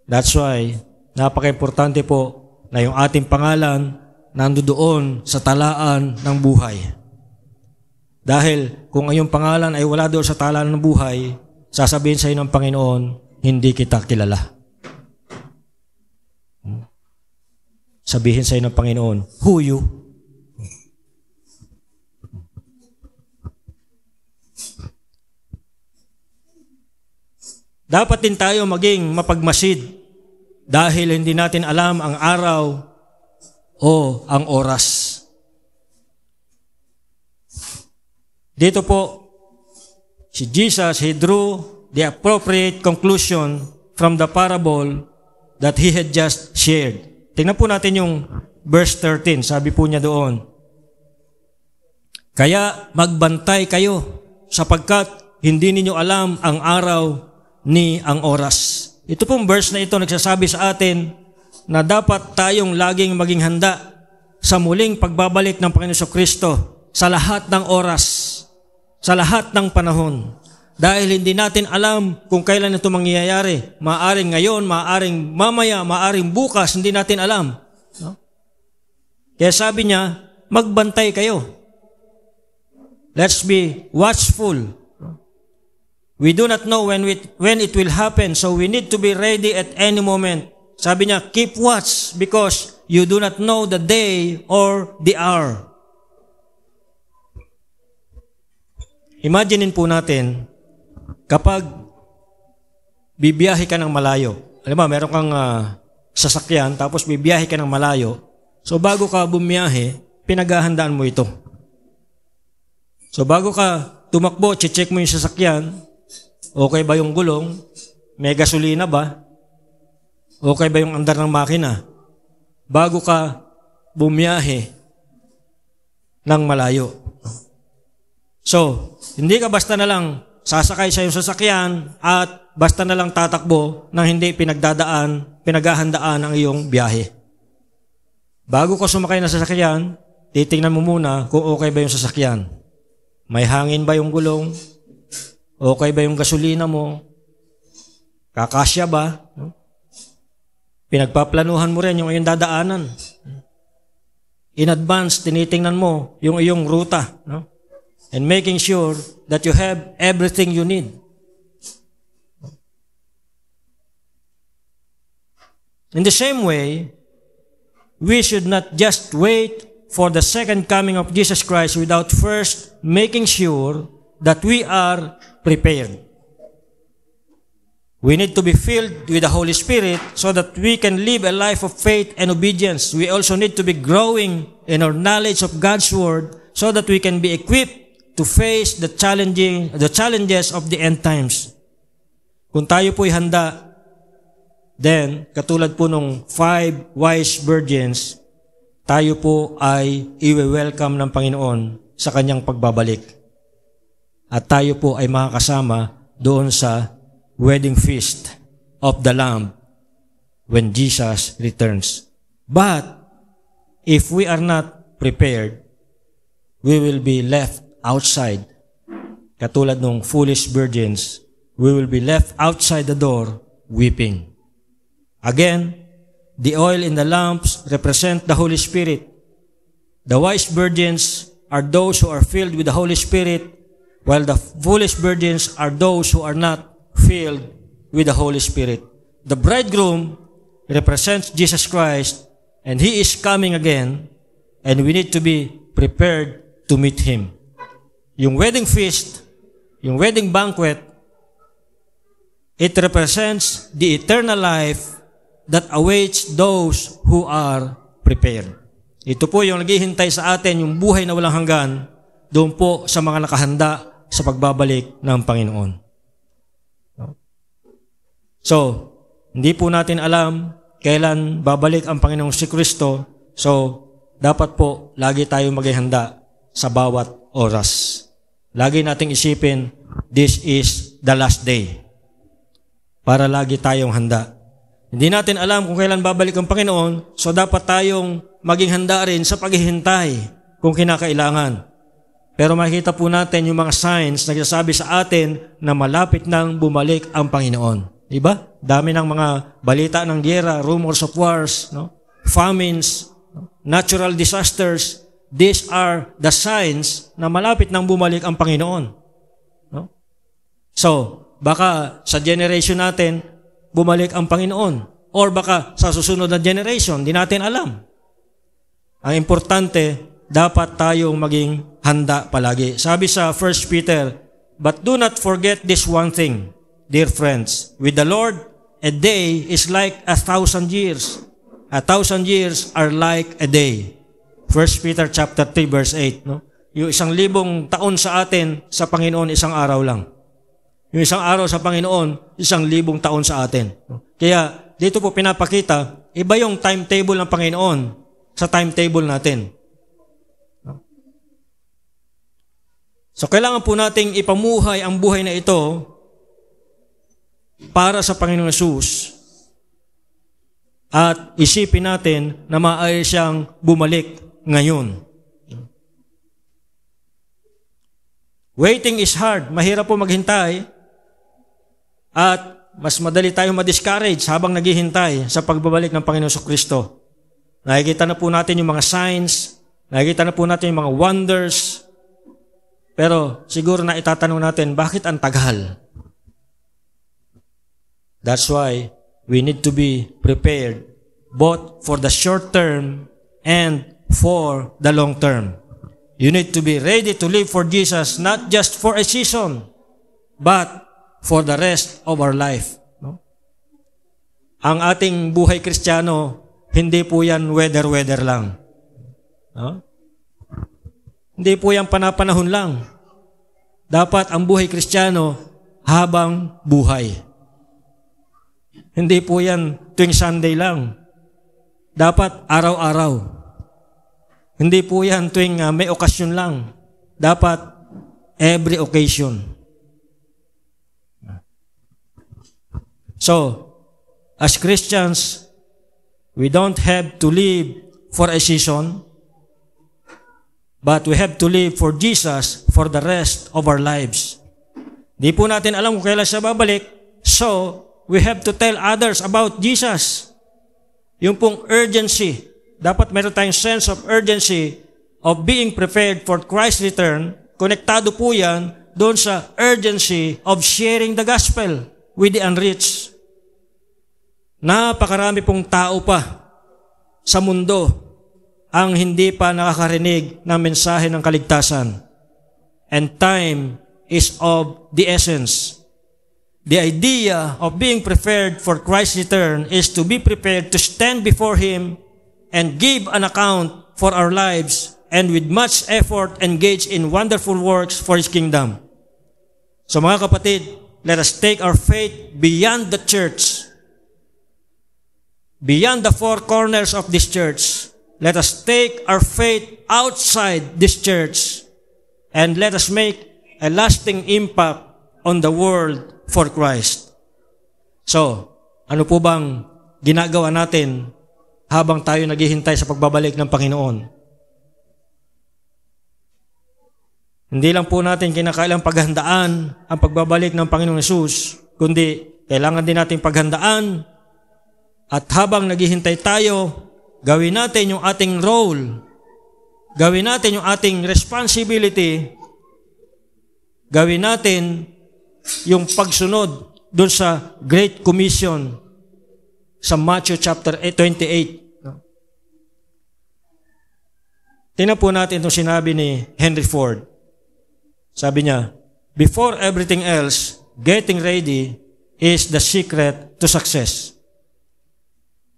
That's why, napaka-importante po na yung ating pangalan nandoon sa talaan ng buhay. Dahil kung ang iyong pangalan ay wala doon sa talaan ng buhay, sasabihin sa iyo ng Panginoon, hindi kita kilala. Sabihin sa iyo ng Panginoon, who you? Dapat din tayo maging mapagmasid dahil hindi natin alam ang araw o ang oras. dito po, si Jesus, He drew the appropriate conclusion from the parable that He had just shared. Tingnan po natin yung verse 13. Sabi po niya doon, kaya magbantay kayo sapagkat hindi ninyo alam ang araw ni ang oras. Ito pong verse na ito nagsasabi sa atin na dapat tayong laging maging handa sa muling pagbabalik ng Panginoon Kristo sa lahat ng oras, sa lahat ng panahon. Dahil hindi natin alam kung kailan ito mangyayari. Maaring ngayon, maaring mamaya, maaring bukas, hindi natin alam. No? Kaya sabi niya, magbantay kayo. Let's be watchful. We do not know when it will happen, so we need to be ready at any moment. Sabi niya, keep watch because you do not know the day or the hour. Imaginein po natin, kapag bibiyahe ka ng malayo, alam mo, meron kang sasakyan, tapos bibiyahe ka ng malayo, so bago ka bumiyahe, pinaghahandaan mo ito. So bago ka tumakbo, check mo yung sasakyan, okay ba yung gulong, may gasolina ba, okay ba yung andar ng makina, bago ka bumiyahe ng malayo. So, hindi ka basta na lang sasakay sa iyong sasakyan at basta na lang tatakbo nang hindi pinaghahandaan ang iyong biyahe. Bago ka sumakay ng sasakyan, titingnan mo muna kung okay ba yung sasakyan. May hangin ba yung gulong? Okay ba yung gasolina mo? Kakasya ba? Pinagpaplanuhan mo rin yung iyong dadaanan. In advance, tinitingnan mo yung iyong ruta. No? And making sure that you have everything you need. In the same way, we should not just wait for the second coming of Jesus Christ without first making sure that we are prepared. We need to be filled with the Holy Spirit so that we can live a life of faith and obedience. We also need to be growing in our knowledge of God's Word so that we can be equipped to face the challenges of the end times. Kung tayo po'y handa, then, katulad po nung 5 wise virgins, tayo po ay i-welcome ng Panginoon sa kanyang pagbabalik. At tayo po ay makakasama doon sa wedding feast of the Lamb when Jesus returns. But, if we are not prepared, we will be left outside. Katulad ng foolish virgins, we will be left outside the door weeping. Again, the oil in the lamps represent the Holy Spirit. The wise virgins are those who are filled with the Holy Spirit, while the foolish virgins are those who are not filled with the Holy Spirit. The bridegroom represents Jesus Christ, and He is coming again, and we need to be prepared to meet Him. Yung wedding feast, yung wedding banquet, it represents the eternal life that awaits those who are prepared. Ito po yung naghihintay sa atin, yung buhay na walang hanggan, doon po sa mga nakahanda sa pagbabalik ng Panginoon. So, hindi po natin alam kailan babalik ang Panginoong si Kristo, so dapat po lagi tayo maghihanda sa bawat oras. Lagi nating isipin, this is the last day. Para lagi tayong handa. Hindi natin alam kung kailan babalik ang Panginoon, so dapat tayong maging handa rin sa paghihintay kung kinakailangan. Pero makikita po natin yung mga signs na nagsasabi sa atin na malapit nang bumalik ang Panginoon. Diba? Dami ng mga balita ng giyera, rumors of wars, no? Famines, no? Natural disasters. These are the signs na malapit nang bumalik ang Panginoon. No? So, baka sa generation natin, bumalik ang Panginoon. Or baka sa susunod na generation, di natin alam. Ang importante, dapat tayong maging handa palagi. Sabi sa 1 Peter, but do not forget this one thing, dear friends. With the Lord, a day is like 1,000 years. 1,000 years are like a day. 1 Peter chapter 3 verse 8. No? yung 1,000 taon sa atin, sa Panginoon, isang araw lang. Yung isang araw sa Panginoon, 1,000 taon sa atin. Kaya dito po pinapakita, iba yung timetable ng Panginoon sa timetable natin. So kailangan po nating ipamuhay ang buhay na ito para sa Panginoong Hesus at isipin natin na maaari siyang bumalik ngayon. Waiting is hard. Mahirap po maghintay at mas madali tayong ma-discourage habang naghihintay sa pagbabalik ng Panginoon Jesucristo. Nakikita na po natin yung mga signs, nakikita na po natin yung mga wonders, pero siguro na itatanong natin, bakit ang tagal? That's why we need to be prepared both for the short term and for the long term. You need to be ready to live for Jesus, not just for a season, but for the rest of our life. No? Ang ating buhay Kristiyano, hindi po yan weather lang. No? Hindi po yan panapanahon lang. Dapat ang buhay Kristiyano habang buhay. Hindi po yan tuwing Sunday lang. Dapat araw-araw. Hindi po yan tuwing may okasyon lang. Dapat every occasion. So, as Christians, we don't have to live for a season, but we have to live for Jesus for the rest of our lives. Di po natin alam kung kailan siya babalik, so we have to tell others about Jesus. Yung pong urgency, dapat meron tayong sense of urgency of being prepared for Christ's return. Konektado po yan doon sa urgency of sharing the gospel with the unreached. Napakarami pong tao pa sa mundo ang hindi pa nakakarinig ng mensahe ng kaligtasan. And time is of the essence. The idea of being prepared for Christ's return is to be prepared to stand before Him and give an account for our lives and with much effort engage in wonderful works for His kingdom. So mga kapatid, let us take our faith beyond the church, beyond the four corners of this church. Let us take our faith outside this church and let us make a lasting impact on the world for Christ. So, ano po bang ginagawa natin habang tayo naghihintay sa pagbabalik ng Panginoon? Hindi lang po natin kinakailang paghandaan ang pagbabalik ng Panginoong Hesus, kundi kailangan din natin paghandaan at habang naghihintay tayo, gawin natin yung ating role, gawin natin yung ating responsibility, gawin natin yung pagsunod doon sa Great Commission sa Matthew chapter 28. Tingnan po natin itong sinabi ni Henry Ford. Sabi niya, before everything else, getting ready is the secret to success.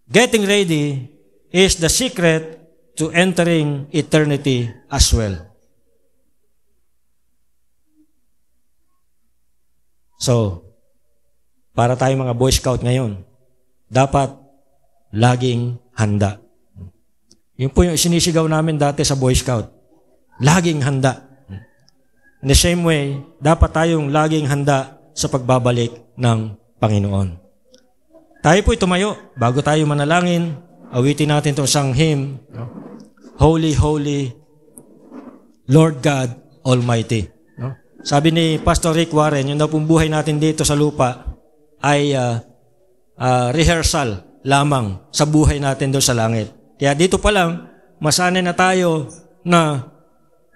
Getting ready is the secret to entering eternity as well. So, para tayong mga Boy Scout ngayon, dapat laging handa. Yun po yung sinisigaw namin dati sa Boy Scout. Laging handa. In the same way, dapat tayong laging handa sa pagbabalik ng Panginoon. Tayo po'y tumayo bago tayo manalangin. Awitin natin itong isang hymn. Holy, Holy, Lord God Almighty. Sabi ni Pastor Rick Warren, yung daw pong buhay natin dito sa lupa ay rehearsal lamang sa buhay natin doon sa langit. Kaya dito pa lang, masanay na tayo na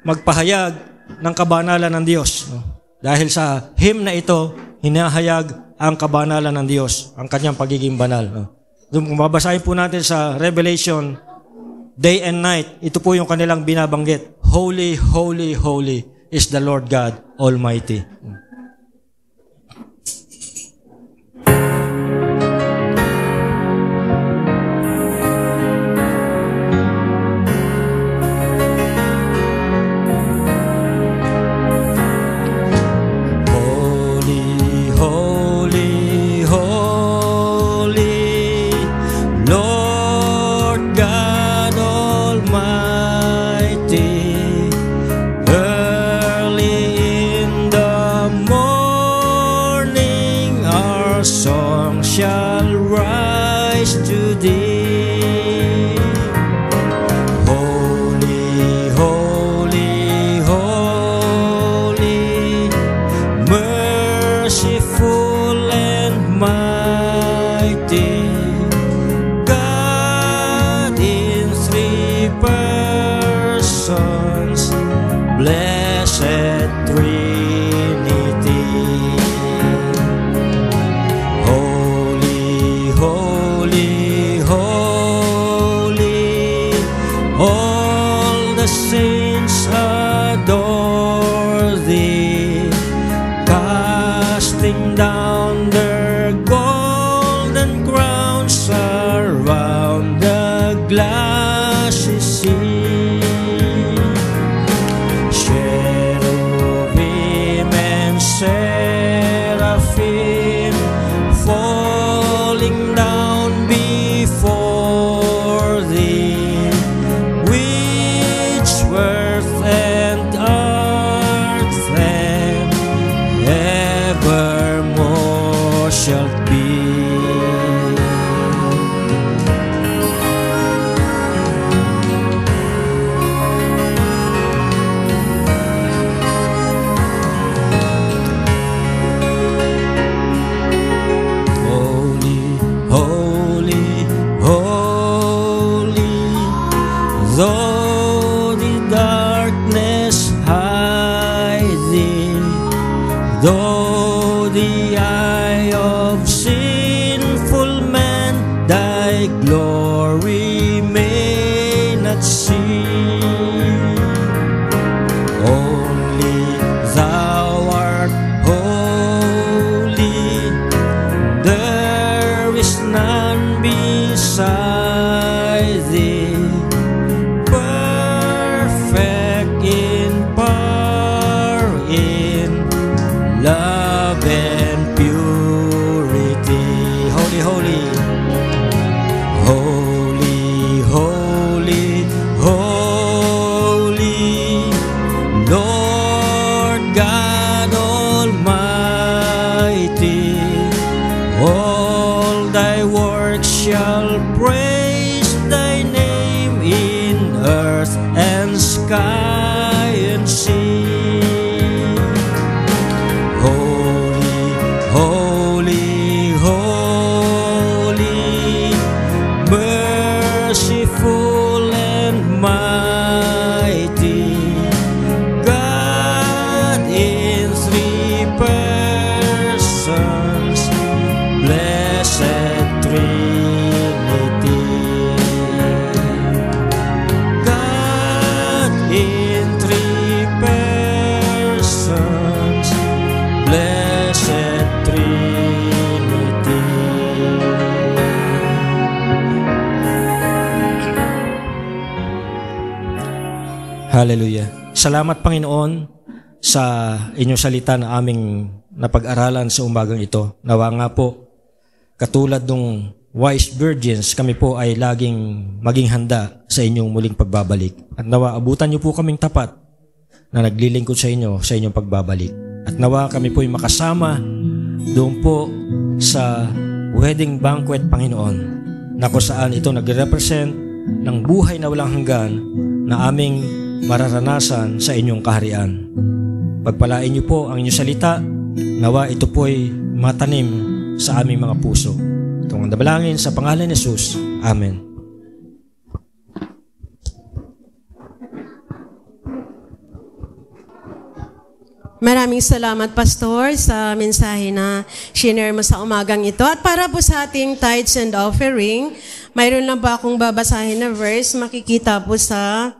magpahayag ng kabanalan ng Diyos. Dahil sa hymn na ito, hinahayag ang kabanalan ng Diyos, ang kanyang pagiging banal. Kung babasahin po natin sa Revelation, day and night, ito po yung kanilang binabanggit. Holy, holy, holy is the Lord God Almighty. Blessed Trinity. Holy, holy, holy, all the saints adore Thee, casting down their golden crowns around the glassy sea. Cherubim and seraphim falling down before Thee, which earth and earth and evermore shall be. Though the darkness hide Thee, though the eye of sinful man Thy glory may not see, only Thou art holy, there is none beside Thee. Love and purity. Holy, holy, holy, holy, holy, Lord God Almighty. All Thy works shall praise Thy name in earth and sky and sea. Holy, holy, merciful and mighty, God in three persons, blessed Trinity. God in three persons, blessed Trinity. Hallelujah. Salamat Panginoon sa inyong salita na aming napag-aralan sa umagang ito. Nawa nga po, katulad ng wise virgins, kami po ay laging maging handa sa inyong muling pagbabalik. At nawa, abutan niyo po kaming tapat na naglilingkod sa inyo sa inyong pagbabalik. At nawa kami po ay makasama doon po sa wedding banquet, Panginoon, na kung saan ito nagre-represent ng buhay na walang hanggan na aming mararanasan sa inyong kaharian. Pagpalain niyo po ang inyong salita, nawa ito po ay matanim sa aming mga puso. Itong ang dabalangin sa pangalan ni Jesus. Amen. Maraming salamat, Pastor, sa mensahe na shinare mo sa umagang ito. At para po sa ating tithes and offering, mayroon lang po akong babasahin na verse, makikita po sa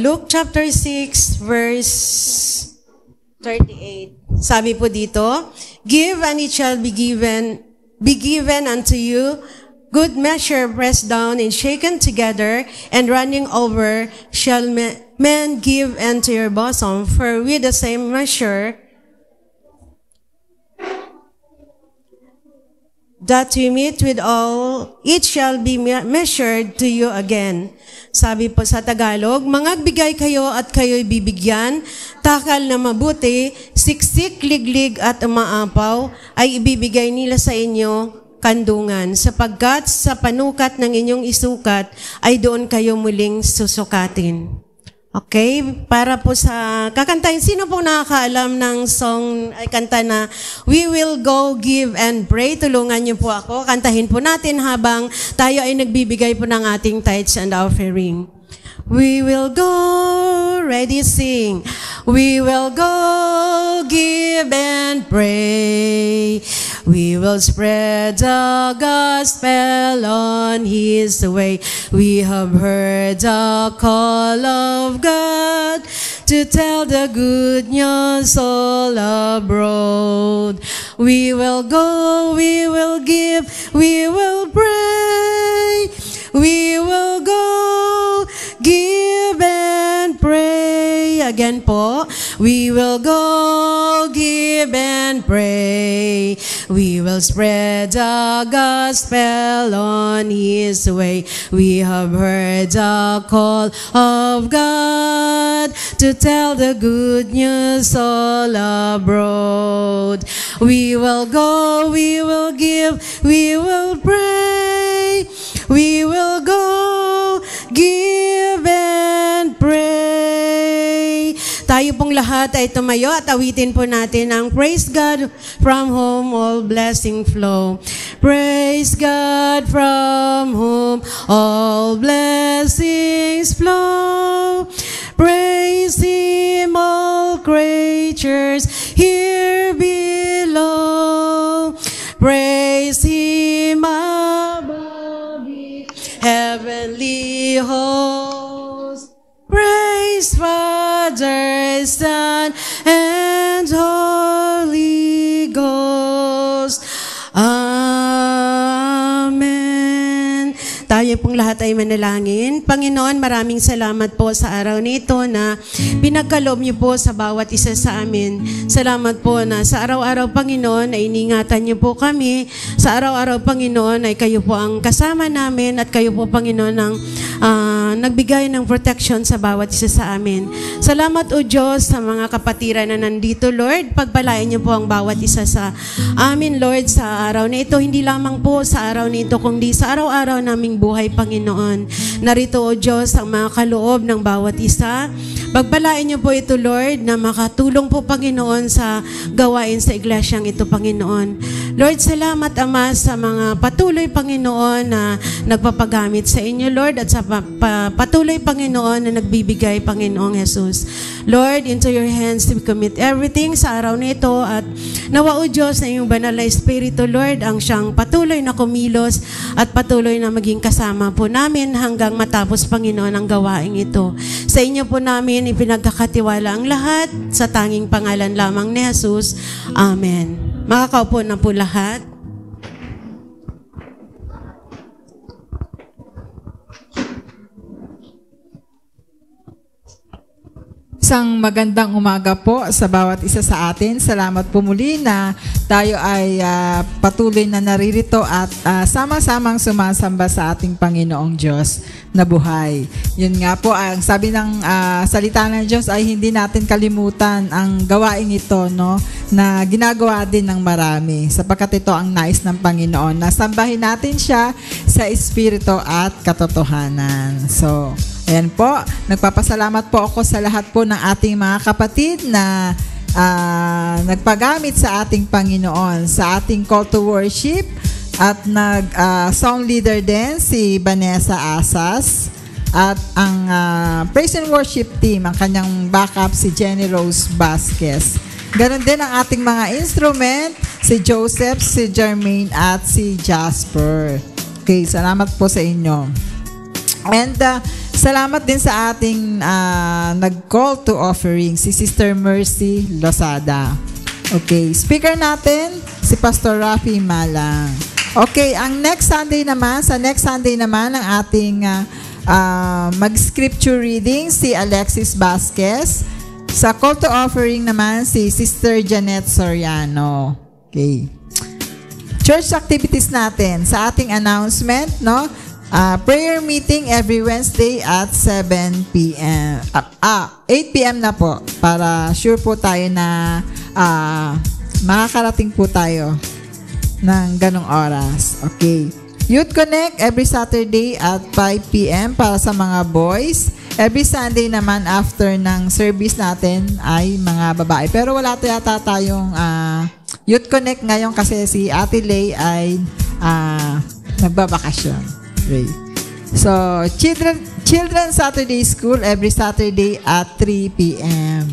Luke chapter 6, verse 38. Sabi po dito, "Give and it shall be given unto you, good measure pressed down and shaken together, and running over shall men give into your bosom, for with the same measure that we meet with all, it shall be measured to you again." Sabi po sa Tagalog, "Mangagbigay kayo at kayo'y bibigyan, takal na mabuti, siksik, liglig at umaapaw, ay ibibigay nila sa inyo kandungan, sapagkat sa panukat ng inyong isukat ay doon kayo muling susukatin." Okay, para po sa kakantahin, sino po nakakaalam ng song ay kanta na "We will go, give and pray"? Tulungan niyo po ako. Kantahin po natin habang tayo ay nagbibigay po ng ating tithes and offering. We will go, ready, sing. We will go, give and pray. We will spread the gospel on His way. We have heard the call of God to tell the good news all abroad. We will go, we will give, we will pray. We will go, give and pray. Again po, we will go, give and pray. We will spread the gospel on His way. We have heard the call of God to tell the good news all abroad. We will go, we will give, we will pray. We will go, give and pray. Tayo pong lahat ay tumayo at awitin po natin ang Praise God from whom all blessing flow. Praise God from whom all blessings flow. Praise Him, all creatures here below. Praise Him above the heavenly host. Praise Father, Son, and Holy Ghost. Amen. Tayo pong lahat ay manalangin. Panginoon, maraming salamat po sa araw nito na pinagkaloob niyo po sa bawat isa sa amin. Salamat po na sa araw-araw, Panginoon, ay iningatan niyo po kami. Sa araw-araw, Panginoon, ay kayo po ang kasama namin at kayo po, Panginoon, ang nagbigay ng protection sa bawat isa sa amin. Salamat, O Diyos, sa mga kapatiran na nandito, Lord. Pagpalain niyo po ang bawat isa sa amin, Lord, sa araw na ito. Hindi lamang po sa araw nito, kundi sa araw-araw naming buhay, Panginoon. Narito, O Diyos, ang mga kaloob ng bawat isa. Pagpalain niyo po ito, Lord, na makatulong po, Panginoon, sa gawain sa iglesyang ito, Panginoon. Lord, salamat, Ama, sa mga patuloy, Panginoon, na nagpapagamit sa inyo, Lord, at sa patuloy, Panginoon, na nagbibigay, Panginoong Jesus. Lord, into your hands we commit everything sa araw na ito at nawa, O Diyos, na iyong banal na Espiritu, Lord, ang siyang patuloy na kumilos at patuloy na maging kasama po namin hanggang matapos, Panginoon, ang gawain ito. Sa inyo po namin ipinagkakatiwala ang lahat sa tanging pangalan lamang ni Jesus. Amen. Makakaupo na po lahat. Isang magandang umaga po sa bawat isa sa atin. Salamat po muli na tayo ay patuloy na naririto at sama-samang sumasamba sa ating Panginoong Diyos na buhay. Yun nga po, ang sabi ng salita ng Diyos ay hindi natin kalimutan ang gawain ito, no, na ginagawa din ng marami sapagkat ito ang nais ng Panginoon na sambahin natin siya sa Espiritu at katotohanan. So, ayan po, nagpapasalamat po ako sa lahat po ng ating mga kapatid na nagpagamit sa ating Panginoon, sa ating call to worship at song leader din si Vanessa Asas at ang praise and worship team, ang kanyang backup si Jenny Rose Vasquez. Ganon din ang ating mga instrument, si Joseph, si Jermaine at si Jasper. Okay, salamat po sa inyo. And salamat din sa ating nag-call to offering, si Sister Mercy Losada. Okay, speaker natin, si Pastor Rafi Malang. Okay, ang next Sunday naman, ang ating mag-scripture reading, si Alexis Vasquez. Sa call to offering naman, si Sister Janet Soriano. Okay. Church activities natin, sa ating announcement, no? Prayer meeting every Wednesday at 7 p.m. 8 p.m. na po para sure po tayo na makakarating po tayo ng ganong oras. Okay. Youth Connect every Saturday at 5 p.m. para sa mga boys. Every Sunday naman after ng service natin ay mga babae. Pero wala yata tayong Youth Connect ngayon kasi si Ate Lay ay nagbabakasyon. So, Children's Saturday School every Saturday at 3 p.m.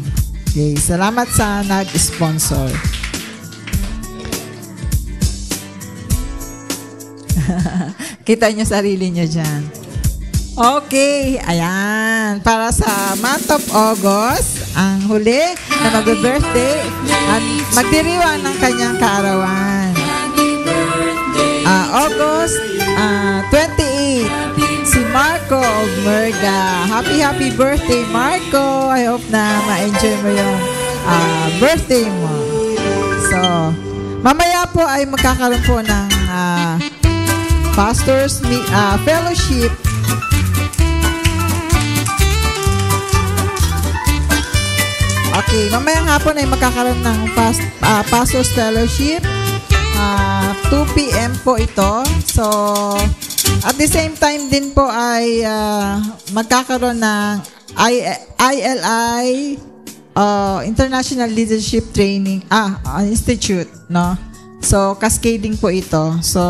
Okay, salamat sa nag-sponsor. Kita nyo sarili nyo dyan. Okay, ayan. Para sa month of August, ang huli na mag-birthday at magdiriwang ng kanyang kaarawan. August 28, si Marco of Merga. Happy birthday, Marco. I hope na ma-enjoy mo yung birthday mo. So, mamaya po ay magkakaroon po ng Pastors Fellowship. Okay, mamayang hapon ay magkakaroon ng Pastors Fellowship. 2 p.m. po ito. So, at the same time din po ay magkakaroon ng ILI International Leadership Training Institute, no? So, cascading po ito. So,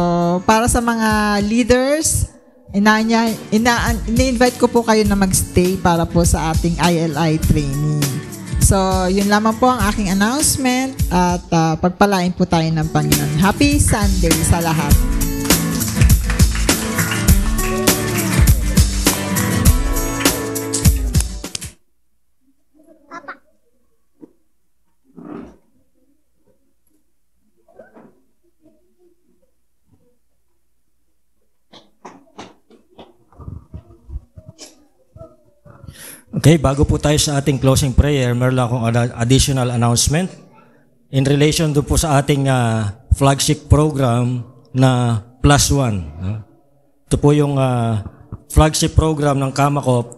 para sa mga leaders, ina-invite ko po kayo na magstay para po sa ating ILI training. So, yun lamang po ang aking announcement at pagpalain po tayo ng Panginoon. Happy Sunday sa lahat. Okay, bago po tayo sa ating closing prayer, meron akong additional announcement in relation do po sa ating flagship program na Plus One. Ito po yung flagship program ng Kamakop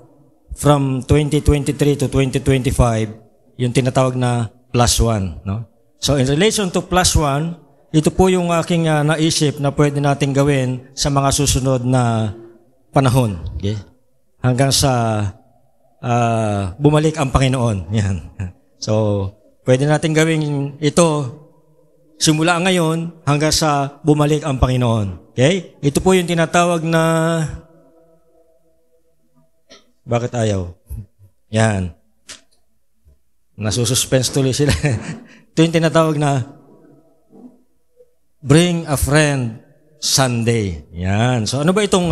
from 2023 to 2025, yung tinatawag na Plus One. No? So in relation to Plus One, ito po yung aking naisip na pwede natin gawin sa mga susunod na panahon. Okay? Hanggang sa bumalik ang Panginoon. Yan. So, pwede natin gawin ito simula ngayon hanggang sa bumalik ang Panginoon. Okay? Ito po yung tinatawag na bakit ayaw? Yan. Nasususpense tuloy sila. Ito yung tinatawag na Bring a Friend Sunday. Yan. So, ano ba itong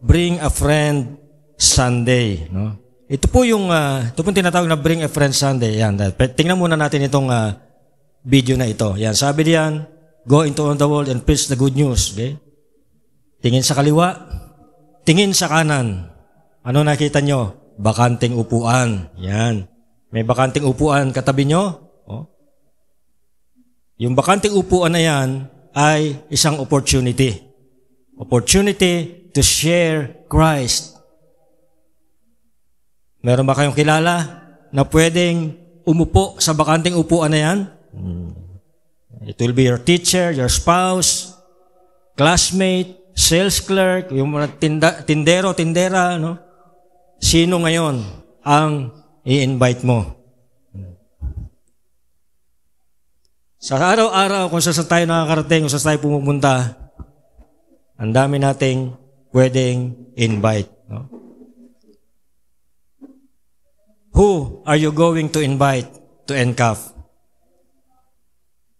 Bring a Friend Sunday, no? Ito po yung tinatawag na Bring a Friend Sunday. Yan. Tingnan muna natin itong video na ito. Yan, sabi diyan, go into all the world and preach the good news. Okay? Tingin sa kaliwa, tingin sa kanan. Ano nakita nyo? Bakanting upuan. Yan. May bakanting upuan katabi nyo? Oh. Yung bakanting upuan na yan ay isang opportunity. Opportunity to share Christ. Meron ba kayong kilala na pwedeng umupo sa bakanting upuan na yan? It will be your teacher, your spouse, classmate, sales clerk, yung mga tindero, tindera, no? Sino ngayon ang i-invite mo? Sa araw-araw, kung saan tayo nakakarating, kung saan tayo pumupunta, ang dami nating pwedeng invite, no? Who are you going to invite to NCAF?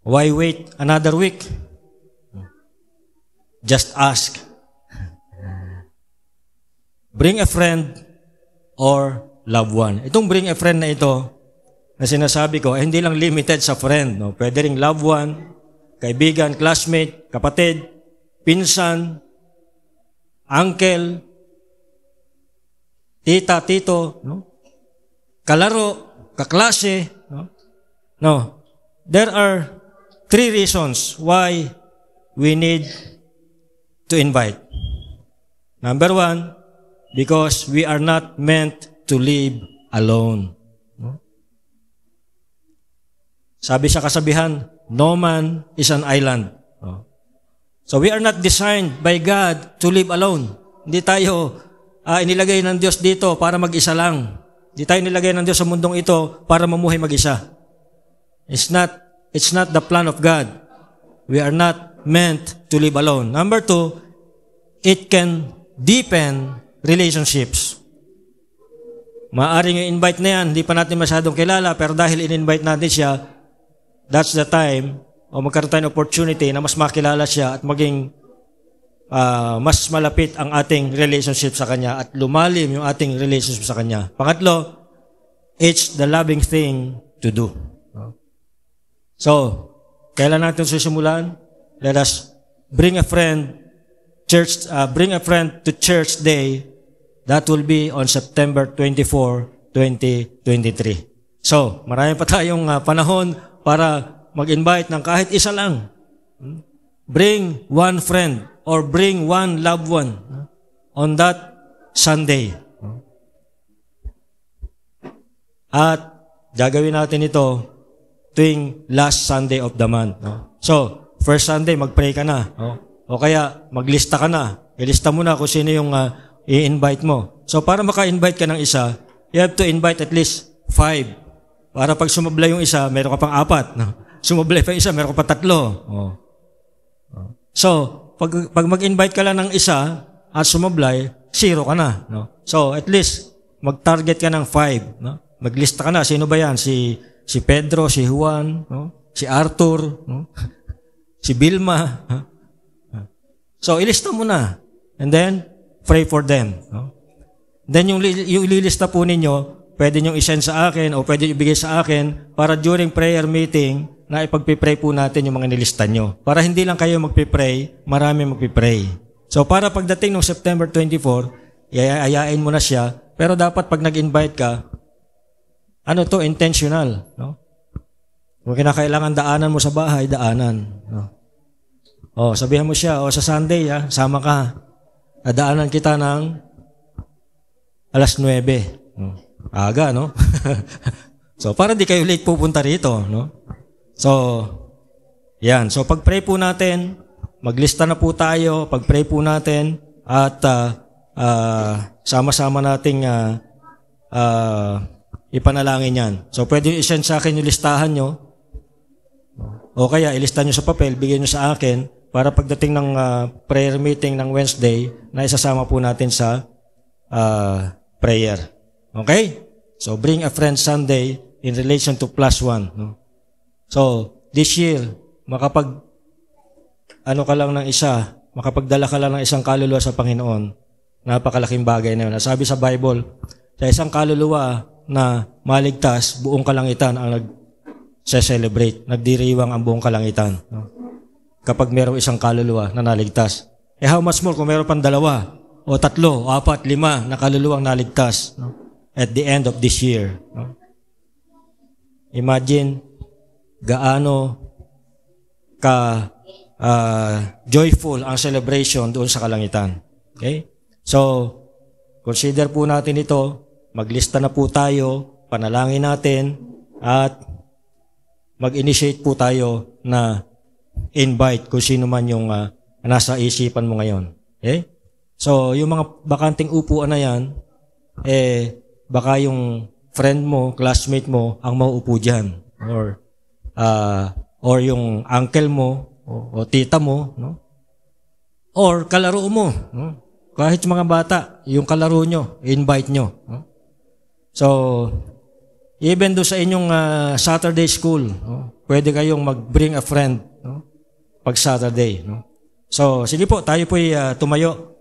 Why wait another week? Just ask. Bring a friend or loved one. Itong bring a friend na ito, na sinasabi ko, hindi lang limited sa friend. No? Pwede ring loved one, kaibigan, classmate, kapatid, pinsan, uncle, tita, tito, no? Kalaro, kaklase, no? No. There are 3 reasons why we need to invite. Number 1, because we are not meant to live alone. No? Sabi sa kasabihan, no man is an island. No? So we are not designed by God to live alone. Hindi tayo inilagay ng Diyos dito para mag-isa lang. Di tayo nilagay ng Diyos sa mundong ito para mamuhay mag-isa. It's not the plan of God. We are not meant to live alone. Number 2, it can deepen relationships. Maaaring yung invite na yan, hindi pa natin masyadong kilala, pero dahil in-invite natin siya, that's the time, o magkaroon tayo ng opportunity na mas makilala siya at maging mas malapit ang ating relationship sa Kanya at lumalim yung ating relationship sa Kanya. Pangatlo, it's the loving thing to do. So, kailan natin susimulan? Let us bring a friend to church day. That will be on September 24, 2023. So, marami pa tayong panahon para mag-invite ng kahit isa lang. Bring one friend or bring one loved one on that Sunday. At gagawin natin ito tuwing last Sunday of the month. So, first Sunday, mag-pray ka na. O kaya, maglista ka na. Ilista mo na kung sino yung i-invite mo. So, para maka-invite ka ng isa, you have to invite at least 5. Para pag sumablay yung isa, meron ka pang 4. Sumablay pa yung isa, meron ka pa 3. So, pag mag-invite ka lang ng isa at sumablay, 0 ka na. So, at least, mag-target ka ng 5. Maglista ka na. Sino ba yan? Si Pedro, si Juan, si Arthur, si Vilma. So, ilista mo na. And then, pray for them. Then, yung ililista po ninyo, pwede nyo isend sa akin o pwede ibigay sa akin para during prayer meeting na ipagpipray po natin yung mga nilista nyo. Para hindi lang kayo magpipray, marami magpipray. So, para pagdating ng September 24, ayayain mo na siya. Pero dapat pag nag-invite ka, intentional. Kung kinakailangan daanan mo sa bahay, daanan. Sabihan mo siya, sa Sunday, sama ka. Daanan kita ng 9:00. Aga, no? So, para di kayo late pupunta rito, no? So, yan. So, pag-pray po natin, maglista na po tayo, pag-pray po natin, at sama-sama nating ipanalangin yan. So, pwede nyo isend sa akin yung listahan nyo, o kaya ilista nyo sa papel, bigyan nyo sa akin, para pagdating ng prayer meeting ng Wednesday, na isasama po natin sa prayer. Okay? So, bring a friend Sunday in relation to +1. No? So, this year, makapagdala ka lang ng isang kaluluwa sa Panginoon, napakalaking bagay na yun. Sabi sa Bible, sa isang kaluluwa na maligtas, buong kalangitan ang nag-celebrate, nagdiriwang ang buong kalangitan. No? Kapag mayroong isang kaluluwa na naligtas. How much more kung mayroon pang 2, o 3, o 4, 5 na kaluluwang naligtas, no? At the end of this year. No? Imagine gaano ka joyful ang celebration doon sa kalangitan. Okay? So, consider po natin ito. Maglista na po tayo, panalangin natin, at mag-initiate po tayo na invite kung sino man yung nasa isipan mo ngayon. Okay? So, yung mga bakanting upuan na yan, baka yung friend mo, classmate mo, ang mauupo dyan. Or yung uncle mo, o tita mo, no? Or kalaro mo. No? Kahit mga bata, yung kalaro nyo, invite nyo. No? So, even do sa inyong Saturday school, no? Pwede kayong mag-bring a friend, no? Pag Saturday. No? So, sige po, tayo po ay tumayo.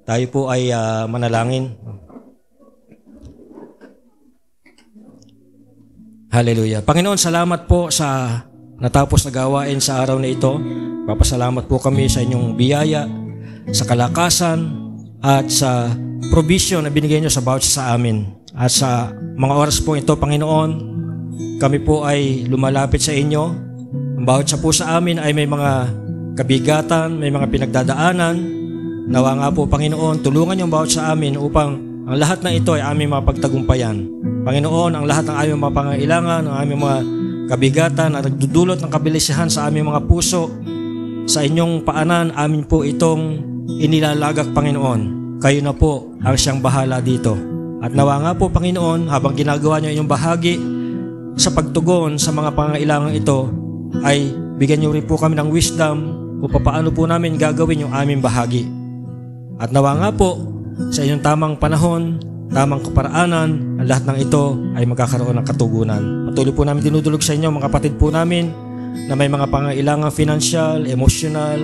Tayo po ay manalangin. Hallelujah. Panginoon, salamat po sa natapos na gawain sa araw na ito. Papasalamat po kami sa inyong biyaya, sa kalakasan, at sa provision na binigay nyo sa bawat sa amin. At sa mga oras po ito, Panginoon, kami po ay lumalapit sa inyo. Ang bawat sa po sa amin ay may mga kabigatan, may mga pinagdadaanan. Nawa nga po, Panginoon, tulungan yung bawat sa amin upang ang lahat na ito ay aming mapagtagumpayan. Panginoon, ang lahat ng aming mga pangailangan, ang aming mga kabigatan na nagdudulot ng kabilisahan sa aming mga puso, sa inyong paanan, amin po itong inilalagak, Panginoon. Kayo na po ang siyang bahala dito. At nawa nga po, Panginoon, habang ginagawa niyo inyong bahagi sa pagtugon sa mga pangailangan ito, ay bigyan niyo rin po kami ng wisdom kung paano po namin gagawin yung aming bahagi. At nawa nga po, sa inyong tamang panahon, tamang kaparaanan, ang lahat ng ito ay magkakaroon ng katugunan. Patuloy po namin dinudulog sa inyo, mga kapatid po namin, na may mga pangailangan financial, emotional,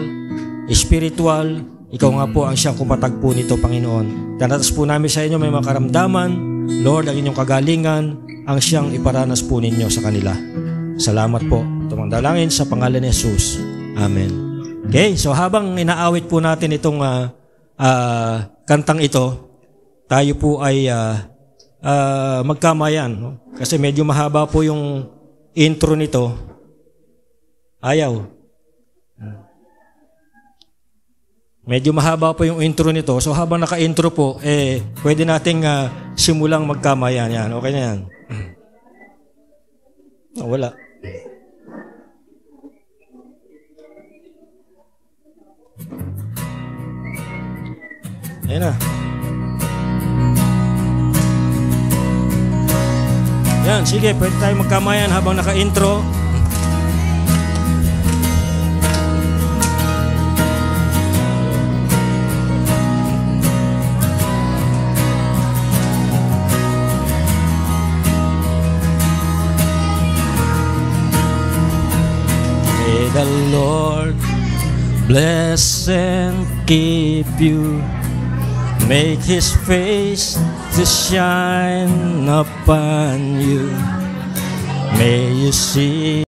spiritual. Ikaw nga po ang siyang kumatag po nito, Panginoon. Danatas po namin sa inyo may mga karamdaman, Lord, ang inyong kagalingan, ang siyang iparanas po ninyo sa kanila. Salamat po. Tumandalangin sa pangalan ni Jesus. Amen. Okay, so habang inaawit po natin itong kantang ito, tayo po ay magkamayan. No? Kasi medyo mahaba po yung intro nito. Ayaw. Medyo mahaba po yung intro nito. So habang naka-intro po, pwede nating simulang magkamayan. Yan, okay na yan. Oh, wala. Ayan na. Yan, sige, pwede tayo magkamayan habang naka-intro. May the Lord bless and keep you. Make His face to shine upon you. May you see